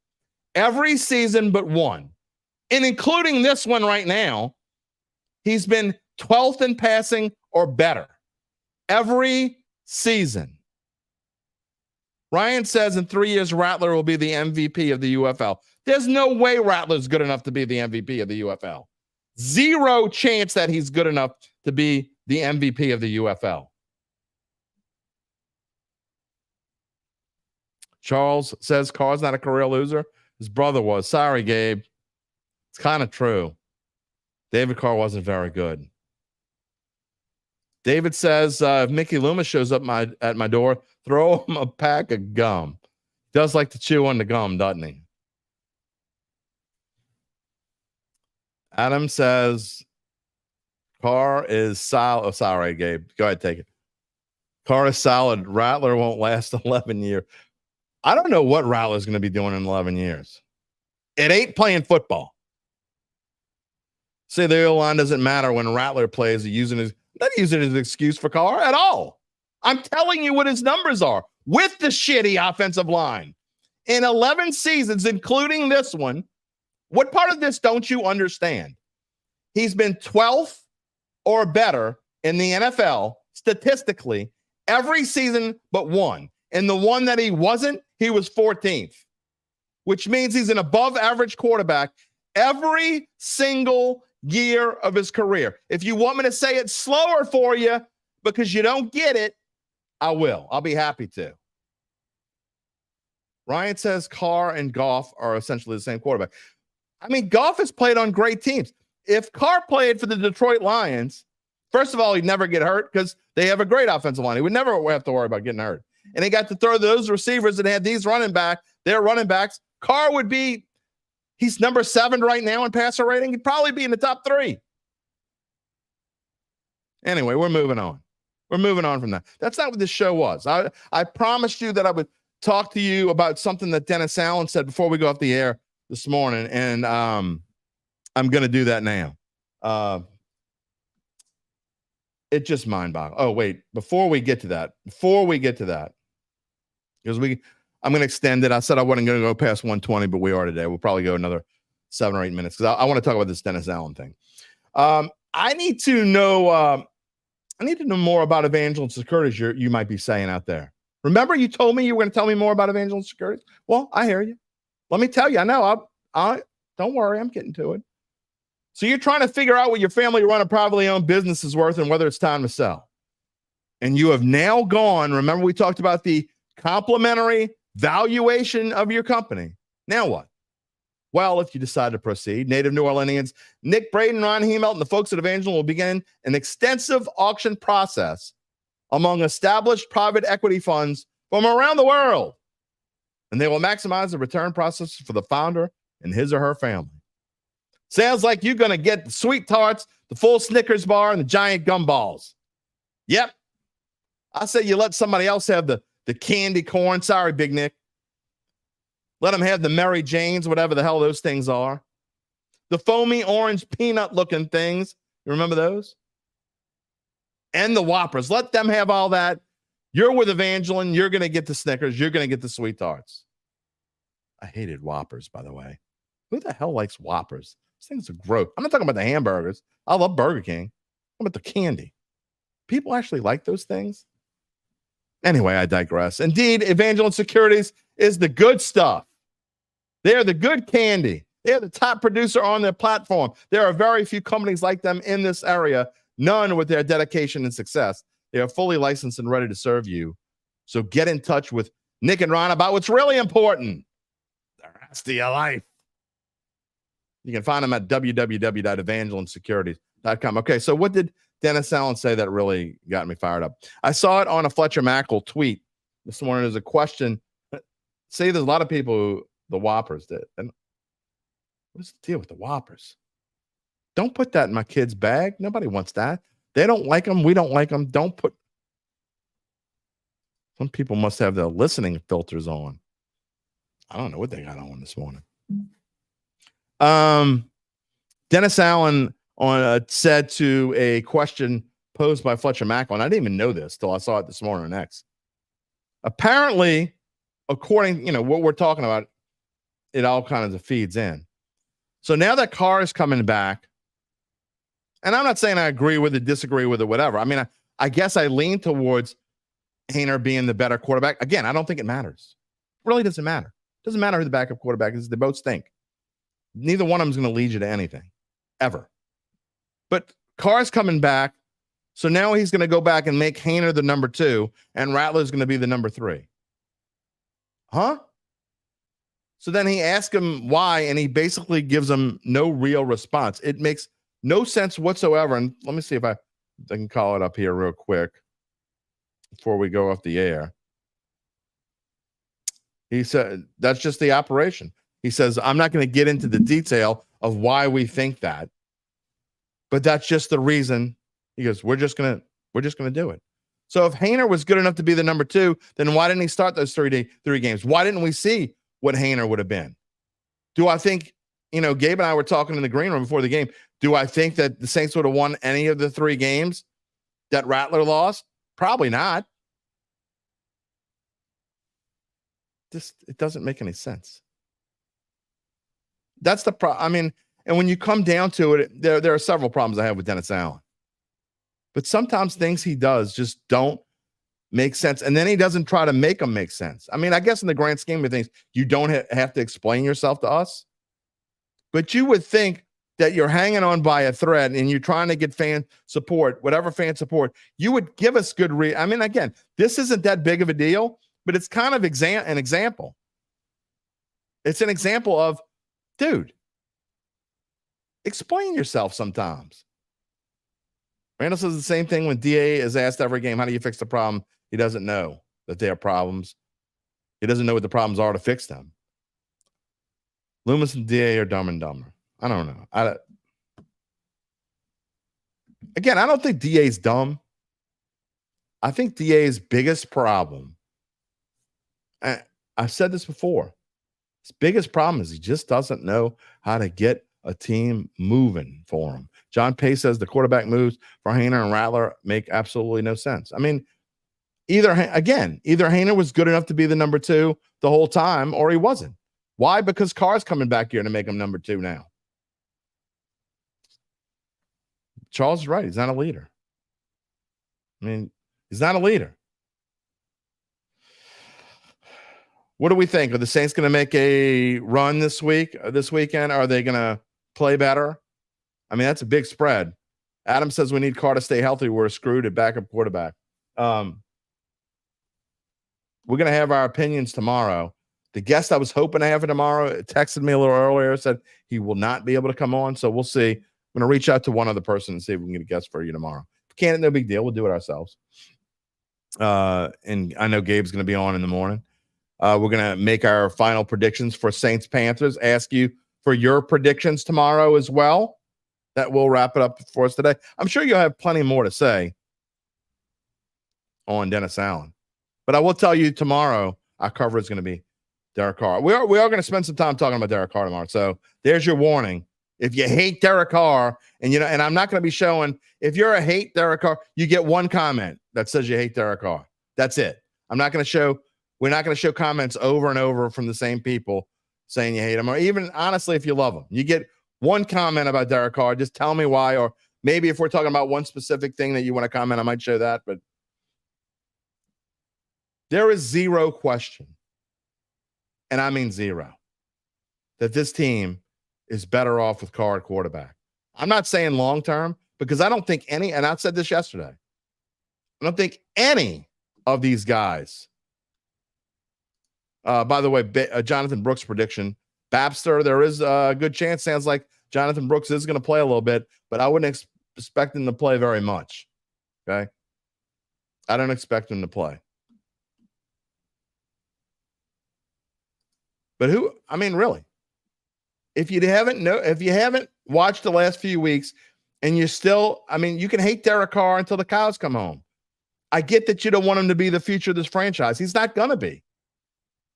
Every season but one, and including this one right now, he's been 12th in passing or better every season. Ryan says in 3 years, Rattler will be the MVP of the UFL. There's no way Rattler's good enough to be the MVP of the UFL. Zero chance that he's good enough to be the MVP of the UFL. Charles says Carr's not a career loser. His brother was. Sorry, Gabe. It's kind of true. David Carr wasn't very good. David says, if Mickey Loomis shows up at my door, throw him a pack of gum. Does like to chew on the gum, doesn't he? Adam says, Carr is solid. Oh, sorry, Gabe. Go ahead, take it. Carr is solid. Rattler won't last 11 years. I don't know what Rattler's going to be doing in 11 years. It ain't playing football. Say the O-line doesn't matter when Rattler plays. Not using it as an excuse for Carr at all. I'm telling you what his numbers are with the shitty offensive line. In 11 seasons, including this one, what part of this don't you understand? He's been 12th or better in the NFL statistically every season but one. And the one that he wasn't, he was 14th, which means he's an above average quarterback every single year of his career. If you want me to say it slower for you because you don't get it, I will. I'll be happy to. Ryan says Carr and Goff are essentially the same quarterback. I mean, Goff has played on great teams. If Carr played for the Detroit Lions, first of all, he'd never get hurt because they have a great offensive line. He would never have to worry about getting hurt. And he got to throw those receivers and had these their running backs. Carr would be, he's number 7 right now in passer rating. He'd probably be in the top 3. Anyway, we're moving on. We're moving on from that. That's not what this show was. I promised you that I would talk to you about something that Dennis Allen said before we go off the air this morning. And I'm going to do that now. It just mind boggles. Oh, wait, before we get to that, because I'm going to extend it. I said I wasn't going to go past 120, but we are today. We'll probably go another 7 or 8 minutes because I want to talk about this Dennis Allen thing. I need to know more about Evangeline Securities. You might be saying out there. Remember, you told me you were going to tell me more about Evangeline Securities. Well, I hear you. Let me tell you. I know. I don't worry. I'm getting to it. So you're trying to figure out what your family run a privately owned business is worth and whether it's time to sell. And you have now gone. Remember, we talked about the complimentary valuation of your company. Now what? Well, if you decide to proceed, native New Orleanians Nick Braden, Ron Hemelt, and the folks at Evangeline will begin an extensive auction process among established private equity funds from around the world. And they will maximize the return process for the founder and his or her family. Sounds like you're going to get the sweet tarts, the full Snickers bar, and the giant gumballs. Yep. I say you let somebody else have the candy corn. Sorry, Big Nick. Let them have the Mary Janes, whatever the hell those things are. The foamy orange peanut looking things. You remember those? And the Whoppers. Let them have all that. You're with Evangeline. You're going to get the Snickers. You're going to get the sweet tarts. I hated Whoppers, by the way. Who the hell likes Whoppers? These things are gross. I'm not talking about the hamburgers. I love Burger King. I'm about the candy. People actually like those things. Anyway, I digress. Indeed, Evangeline Securities is the good stuff. They are the good candy. They are the top producer on their platform. There are very few companies like them in this area, none with their dedication and success. They are fully licensed and ready to serve you. So get in touch with Nick and Ron about what's really important. The rest of your life. You can find them at www.evangelinesecurities.com. Okay, so what did Dennis Allen say that really got me fired up? I saw it on a Fletcher Mackel tweet this morning. There's a question. Say there's a lot of people who the Whoppers did. And what's the deal with the Whoppers? Don't put that in my kid's bag. Nobody wants that. They don't like them. We don't like them. Don't put. Some people must have their listening filters on. I don't know what they got on this morning. Dennis Allen said to a question posed by Fletcher Mackel, and I didn't even know this till I saw it this morning on X. Apparently, according, what we're talking about, it all kind of feeds in. So now that Carr is coming back, and I'm not saying I agree with it, disagree with it, whatever. I mean, I guess I lean towards Haener being the better quarterback. Again, I don't think it matters. It really doesn't matter. It doesn't matter who the backup quarterback is. They both stink. Neither one of them is going to lead you to anything, ever. But Carr's coming back, so now he's going to go back and make Haener the number 2, and Rattler's going to be the number 3. Huh? So then he asks him why, and he basically gives him no real response. It makes no sense whatsoever. And let me see if I can call it up here real quick before we go off the air. He said, that's just the operation. He says, I'm not going to get into the detail of why we think that, but that's just the reason. He goes, we're just going to do it. So if Haener was good enough to be the number 2, then why didn't he start those three games? Why didn't we see what Haener would have been? Do I think, Gabe and I were talking in the green room before the game. Do I think that the Saints would have won any of the 3 games that Rattler lost? Probably not. It doesn't make any sense. That's the problem. I mean, and when you come down to it, there are several problems I have with Dennis Allen. But sometimes things he does just don't make sense. And then he doesn't try to make them make sense. I mean, I guess in the grand scheme of things, you don't have to explain yourself to us. But you would think that you're hanging on by a thread and you're trying to get fan support, whatever fan support, you would give us good I mean, again, this isn't that big of a deal, but it's kind of an example. It's an example of, dude, explain yourself sometimes. Randall says the same thing when DA is asked every game, how do you fix the problem? He doesn't know that there are problems. He doesn't know what the problems are to fix them. Loomis and DA are dumb and dumber. I don't know. Again, I don't think DA's dumb. I think DA's biggest problem, I've said this before, his biggest problem is he just doesn't know how to get a team moving for him. John Pace says the quarterback moves for Haener and Rattler make absolutely no sense. I mean, either Haener was good enough to be the number 2 the whole time, or he wasn't. Why? Because Carr's coming back here to make him number 2 now. Charles is right. He's not a leader. I mean, he's not a leader. What do we think? Are the Saints going to make a run this weekend? Are they going to play better? I mean, that's a big spread. Adam says we need Carr to stay healthy. We're screwed at backup quarterback. We're going to have our opinions tomorrow. The guest I was hoping to have for tomorrow texted me a little earlier, said he will not be able to come on. So we'll see. I'm going to reach out to one other person and see if we can get a guest for you tomorrow. If we can't, no big deal. We'll do it ourselves. And I know Gabe's going to be on in the morning. We're going to make our final predictions for Saints Panthers. Ask you for your predictions tomorrow as well. That will wrap it up for us today. I'm sure you'll have plenty more to say on Dennis Allen. But I will tell you tomorrow, our cover is going to be Derek Carr. We are going to spend some time talking about Derek Carr tomorrow. So there's your warning. If you hate Derek Carr, and I'm not going to be showing, if you're a hate Derek Carr, you get one comment that says you hate Derek Carr. That's it. We're not going to show comments over and over from the same people saying you hate him, or even honestly, if you love him. You get one comment about Derek Carr. Just tell me why, or maybe if we're talking about one specific thing that you want to comment, I might show that. But there is zero question, and I mean zero, that this team is better off with Carr at quarterback. I'm not saying long term, because I don't think any, and I said this yesterday, I don't think any of these guys, by the way, Jonathan Brooks' prediction, Babster, there is a good chance, sounds like Jonathan Brooks is going to play a little bit, but I wouldn't expect him to play very much. Okay. I don't expect him to play. But really, if you haven't watched the last few weeks and you're still, you can hate Derek Carr until the cows come home. I get that you don't want him to be the future of this franchise. He's not going to be.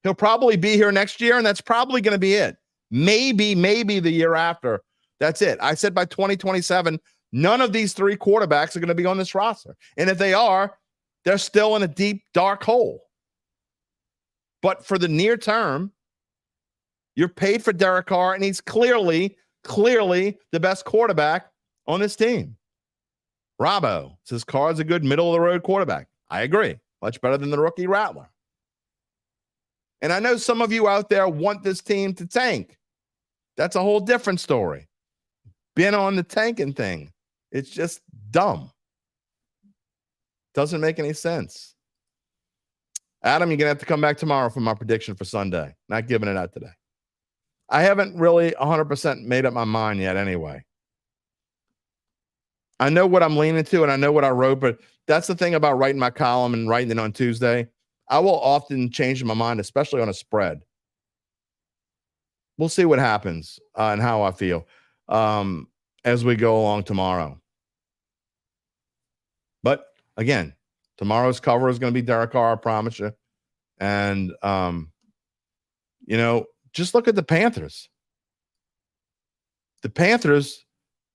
He'll probably be here next year, and that's probably going to be it. Maybe the year after. That's it. I said by 2027, none of these three quarterbacks are going to be on this roster. And if they are, they're still in a deep, dark hole. But for the near term, you're paid for Derek Carr, and he's clearly the best quarterback on this team. Robbo says Carr's a good middle-of-the-road quarterback. I agree. Much better than the rookie Rattler. And I know some of you out there want this team to tank. That's a whole different story. Been on the tanking thing. It's just dumb. Doesn't make any sense. Adam, you're going to have to come back tomorrow for my prediction for Sunday. Not giving it out today. I haven't really 100% made up my mind yet anyway. I know what I'm leaning to, and I know what I wrote, but that's the thing about writing my column and writing it on Tuesday. I will often change my mind, especially on a spread. We'll see what happens and how I feel as we go along tomorrow. But again, tomorrow's cover is going to be Derek Carr, I promise you. And, just look at the Panthers. The Panthers,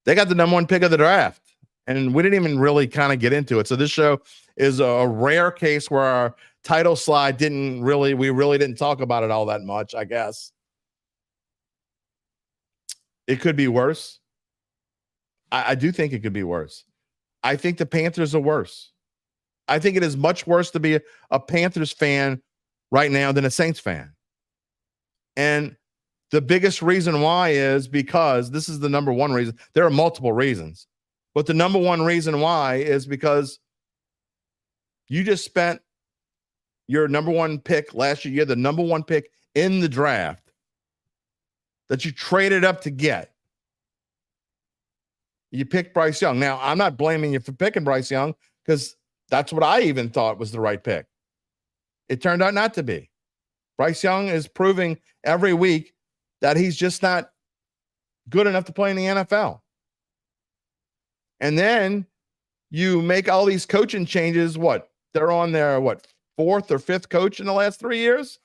they got the number one pick of the draft. And we didn't even really kind of get into it. So this show is a rare case where our title slide we really didn't talk about it all that much, I guess. It could be worse. I do think it could be worse. I think the Panthers are worse. I think it is much worse to be a Panthers fan right now than a Saints fan. And the biggest reason why is because this is the number one reason. There are multiple reasons. But the number one reason why is because you just spent your number one pick last year, the number one pick in the draft that you traded up to get. You picked Bryce Young. Now, I'm not blaming you for picking Bryce Young because that's what I even thought was the right pick. It turned out not to be. Bryce Young is proving every week that he's just not good enough to play in the NFL. And then you make all these coaching changes. They're on their, fourth or fifth coach in the last 3 years?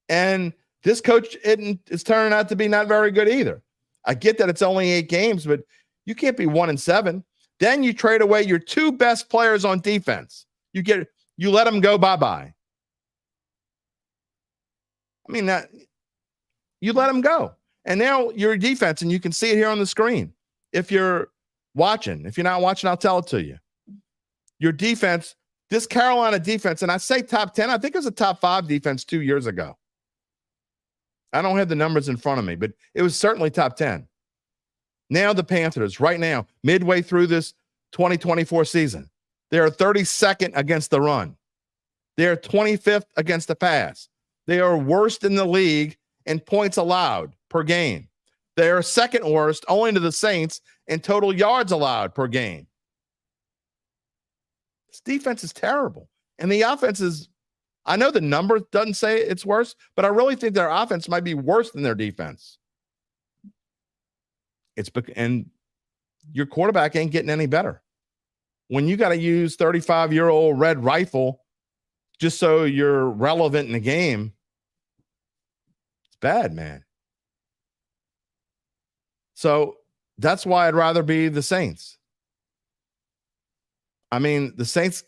And this coach is turning out to be not very good either. I get that it's only 8 games, but you can't be 1-7. Then you trade away your two best players on defense. You let them go bye-bye. You let them go. And now your defense, and you can see it here on the screen. If you're watching, if you're not watching, I'll tell it to you. Your defense, this Carolina defense, and I say top 10, I think it was a top 5 defense 2 years ago. I don't have the numbers in front of me, but it was certainly top 10. Now the Panthers, right now, midway through this 2024 season, they are 32nd against the run. They are 25th against the pass. They are worst in the league in points allowed per game. They are second worst, only to the Saints, in total yards allowed per game. This defense is terrible. And the offense is, I know the number doesn't say it's worse, but I really think their offense might be worse than their defense. And your quarterback ain't getting any better. When you got to use 35-year-old red rifle just so you're relevant in the game, it's bad, man. So that's why I'd rather be the Saints. The Saints,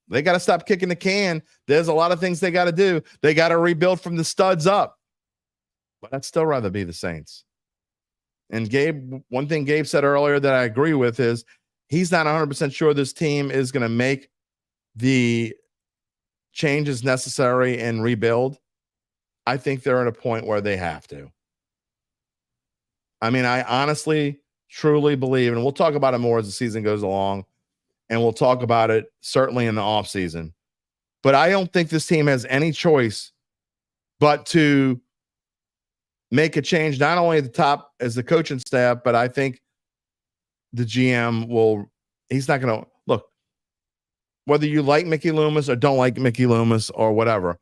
they got to stop kicking the can. There's a lot of things they got to do. They got to rebuild from the studs up. but I'd still rather be the Saints. And Gabe, one thing Gabe said earlier that I agree with is he's not 100% sure this team is going to make the changes necessary and rebuild. I think they're at a point where they have to. I mean, I honestly, truly believe, and we'll talk about it more as the season goes along, and we'll talk about it certainly in the offseason. But I don't think this team has any choice but to make a change, not only at the top as the coaching staff, but I think the GM will, he's not going to, look, whether you like Mickey Loomis or don't like Mickey Loomis or whatever,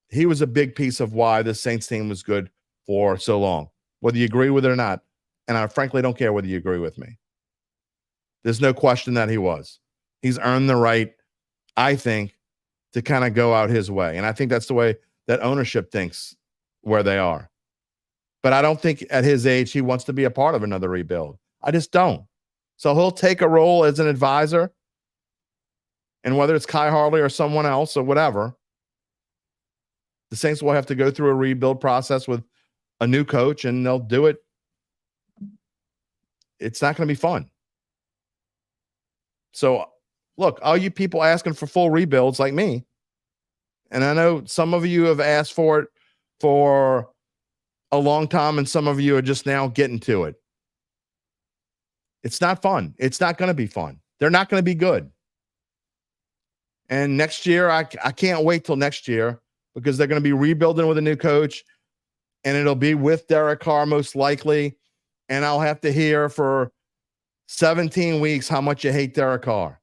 he was a big piece of why the Saints team was good for so long, whether you agree with it or not. And I frankly don't care whether you agree with me. There's no question that he was. He's earned the right, I think, to kind of go out his way. And I think that's the way that ownership thinks where they are. But I don't think at his age he wants to be a part of another rebuild. I just don't. So he'll take a role as an advisor. And whether it's Kai Harley or someone else or whatever, the Saints will have to go through a rebuild process with a new coach, and they'll do it. It's not going to be fun. So, look, all you people asking for full rebuilds like me, and I know some of you have asked for it for a long time, and some of you are just now getting to it. It's not fun. It's not going to be fun. They're not going to be good. And next year, I can't wait till next year because they're going to be rebuilding with a new coach, and it'll be with Derek Carr most likely, and I'll have to hear for 17 weeks how much you hate Derek Carr.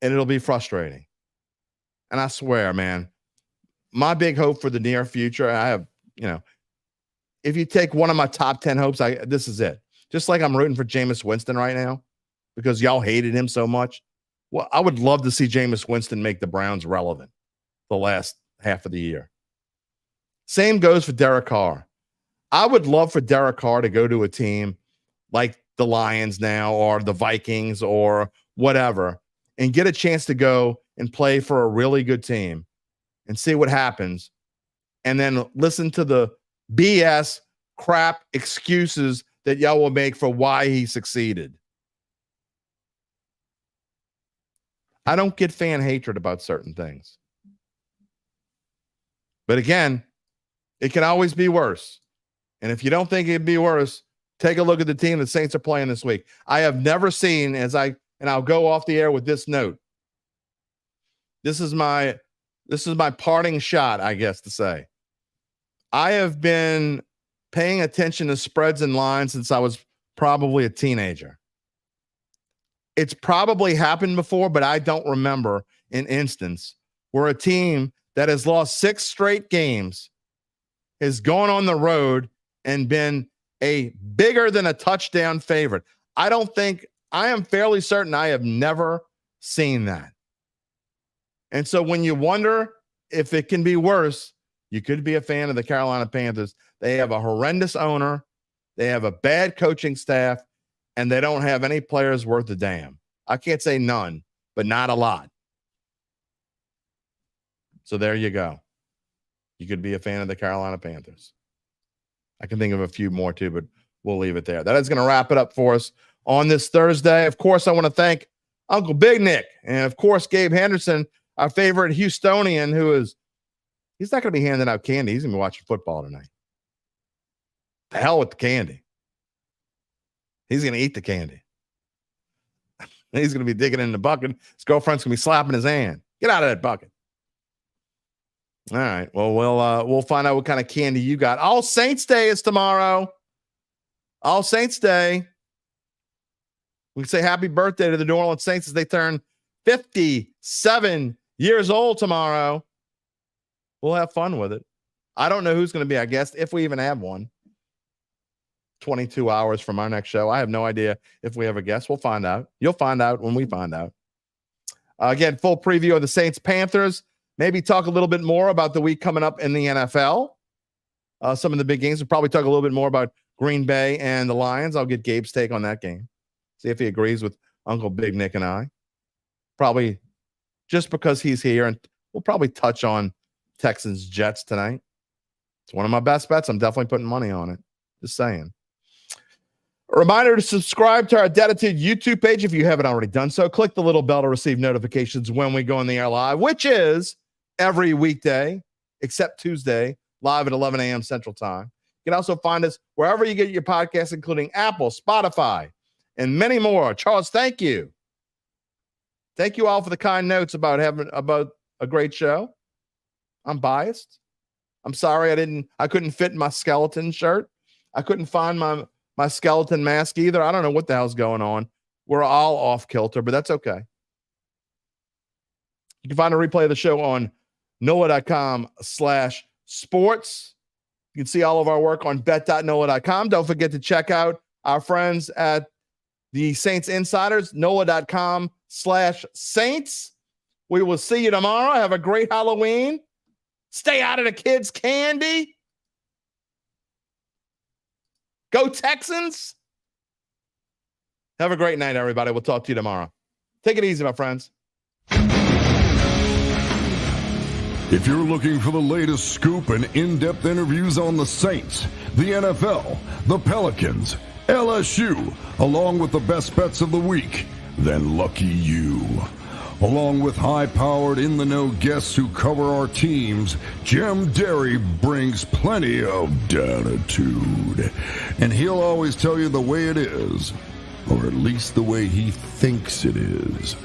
And it'll be frustrating. And I swear, man, my big hope for the near future, I have, if you take one of my top 10 hopes, this is it. Just like I'm rooting for Jameis Winston right now because y'all hated him so much. Well, I would love to see Jameis Winston make the Browns relevant the last half of the year. Same goes for Derek Carr. I would love for Derek Carr to go to a team like the Lions now or the Vikings or whatever and get a chance to go and play for a really good team and see what happens, and then listen to the BS crap excuses that y'all will make for why he succeeded. I don't get fan hatred about certain things. But again, it can always be worse. And if you don't think it'd be worse, take a look at the team the Saints are playing this week. I have never seen, and I'll go off the air with this note. This is my parting shot, I guess to say. I have been paying attention to spreads and lines since I was probably a teenager. It's probably happened before, but I don't remember an instance where a team that has lost 6 straight games has gone on the road and been a bigger than a touchdown favorite. I am fairly certain I have never seen that. And so when you wonder if it can be worse, you could be a fan of the Carolina Panthers. They have a horrendous owner. They have a bad coaching staff, and they don't have any players worth a damn. I can't say none, but not a lot. So there you go. You could be a fan of the Carolina Panthers. I can think of a few more too, but we'll leave it there. That is going to wrap it up for us on this Thursday. Of course, I want to thank Uncle Big Nick and, of course, Gabe Henderson, our favorite Houstonian, he's not going to be handing out candy. He's going to be watching football tonight. The hell with the candy. He's going to eat the candy. He's going to be digging in the bucket. His girlfriend's going to be slapping his hand. Get out of that bucket. All right. Well, we'll find out what kind of candy you got. All Saints Day is tomorrow. All Saints Day. We can say happy birthday to the New Orleans Saints as they turn 57 years old tomorrow. We'll have fun with it. I don't know who's going to be our guest, if we even have one. 22 hours from our next show. I have no idea if we have a guest. We'll find out. You'll find out when we find out. Again, full preview of the Saints Panthers. Maybe talk a little bit more about the week coming up in the NFL. Some of the big games. We'll probably talk a little bit more about Green Bay and the Lions. I'll get Gabe's take on that game. See if he agrees with Uncle Big Nick and I. Probably just because he's here. And we'll probably touch on Texans Jets tonight. It's one of my best bets. I'm definitely putting money on it. Just saying. A reminder to subscribe to our Dattitude YouTube page if you haven't already done so. Click the little bell to receive notifications when we go on the air live, which is every weekday, except Tuesday, live at 11 a.m. Central Time. You can also find us wherever you get your podcasts, including Apple, Spotify, and many more. Charles, thank you. Thank you all for the kind notes about a great show. I'm biased. I'm sorry I couldn't fit my skeleton shirt. I couldn't find my skeleton mask either. I don't know what the hell's going on. We're all off kilter, but that's okay. You can find a replay of the show on NOLA.com/sports. You can see all of our work on bet.NOLA.com. Don't forget to check out our friends at the Saints Insiders, NOLA.com/Saints. We will see you tomorrow. Have a great Halloween. Stay out of the kids' candy. Go Texans. Have a great night, everybody. We'll talk to you tomorrow. Take it easy, my friends. If you're looking for the latest scoop and in-depth interviews on the Saints, the NFL, the Pelicans, LSU, along with the best bets of the week, then lucky you. Along with high-powered, in-the-know guests who cover our teams, Jim Derry brings plenty of Dattitude. And he'll always tell you the way it is, or at least the way he thinks it is.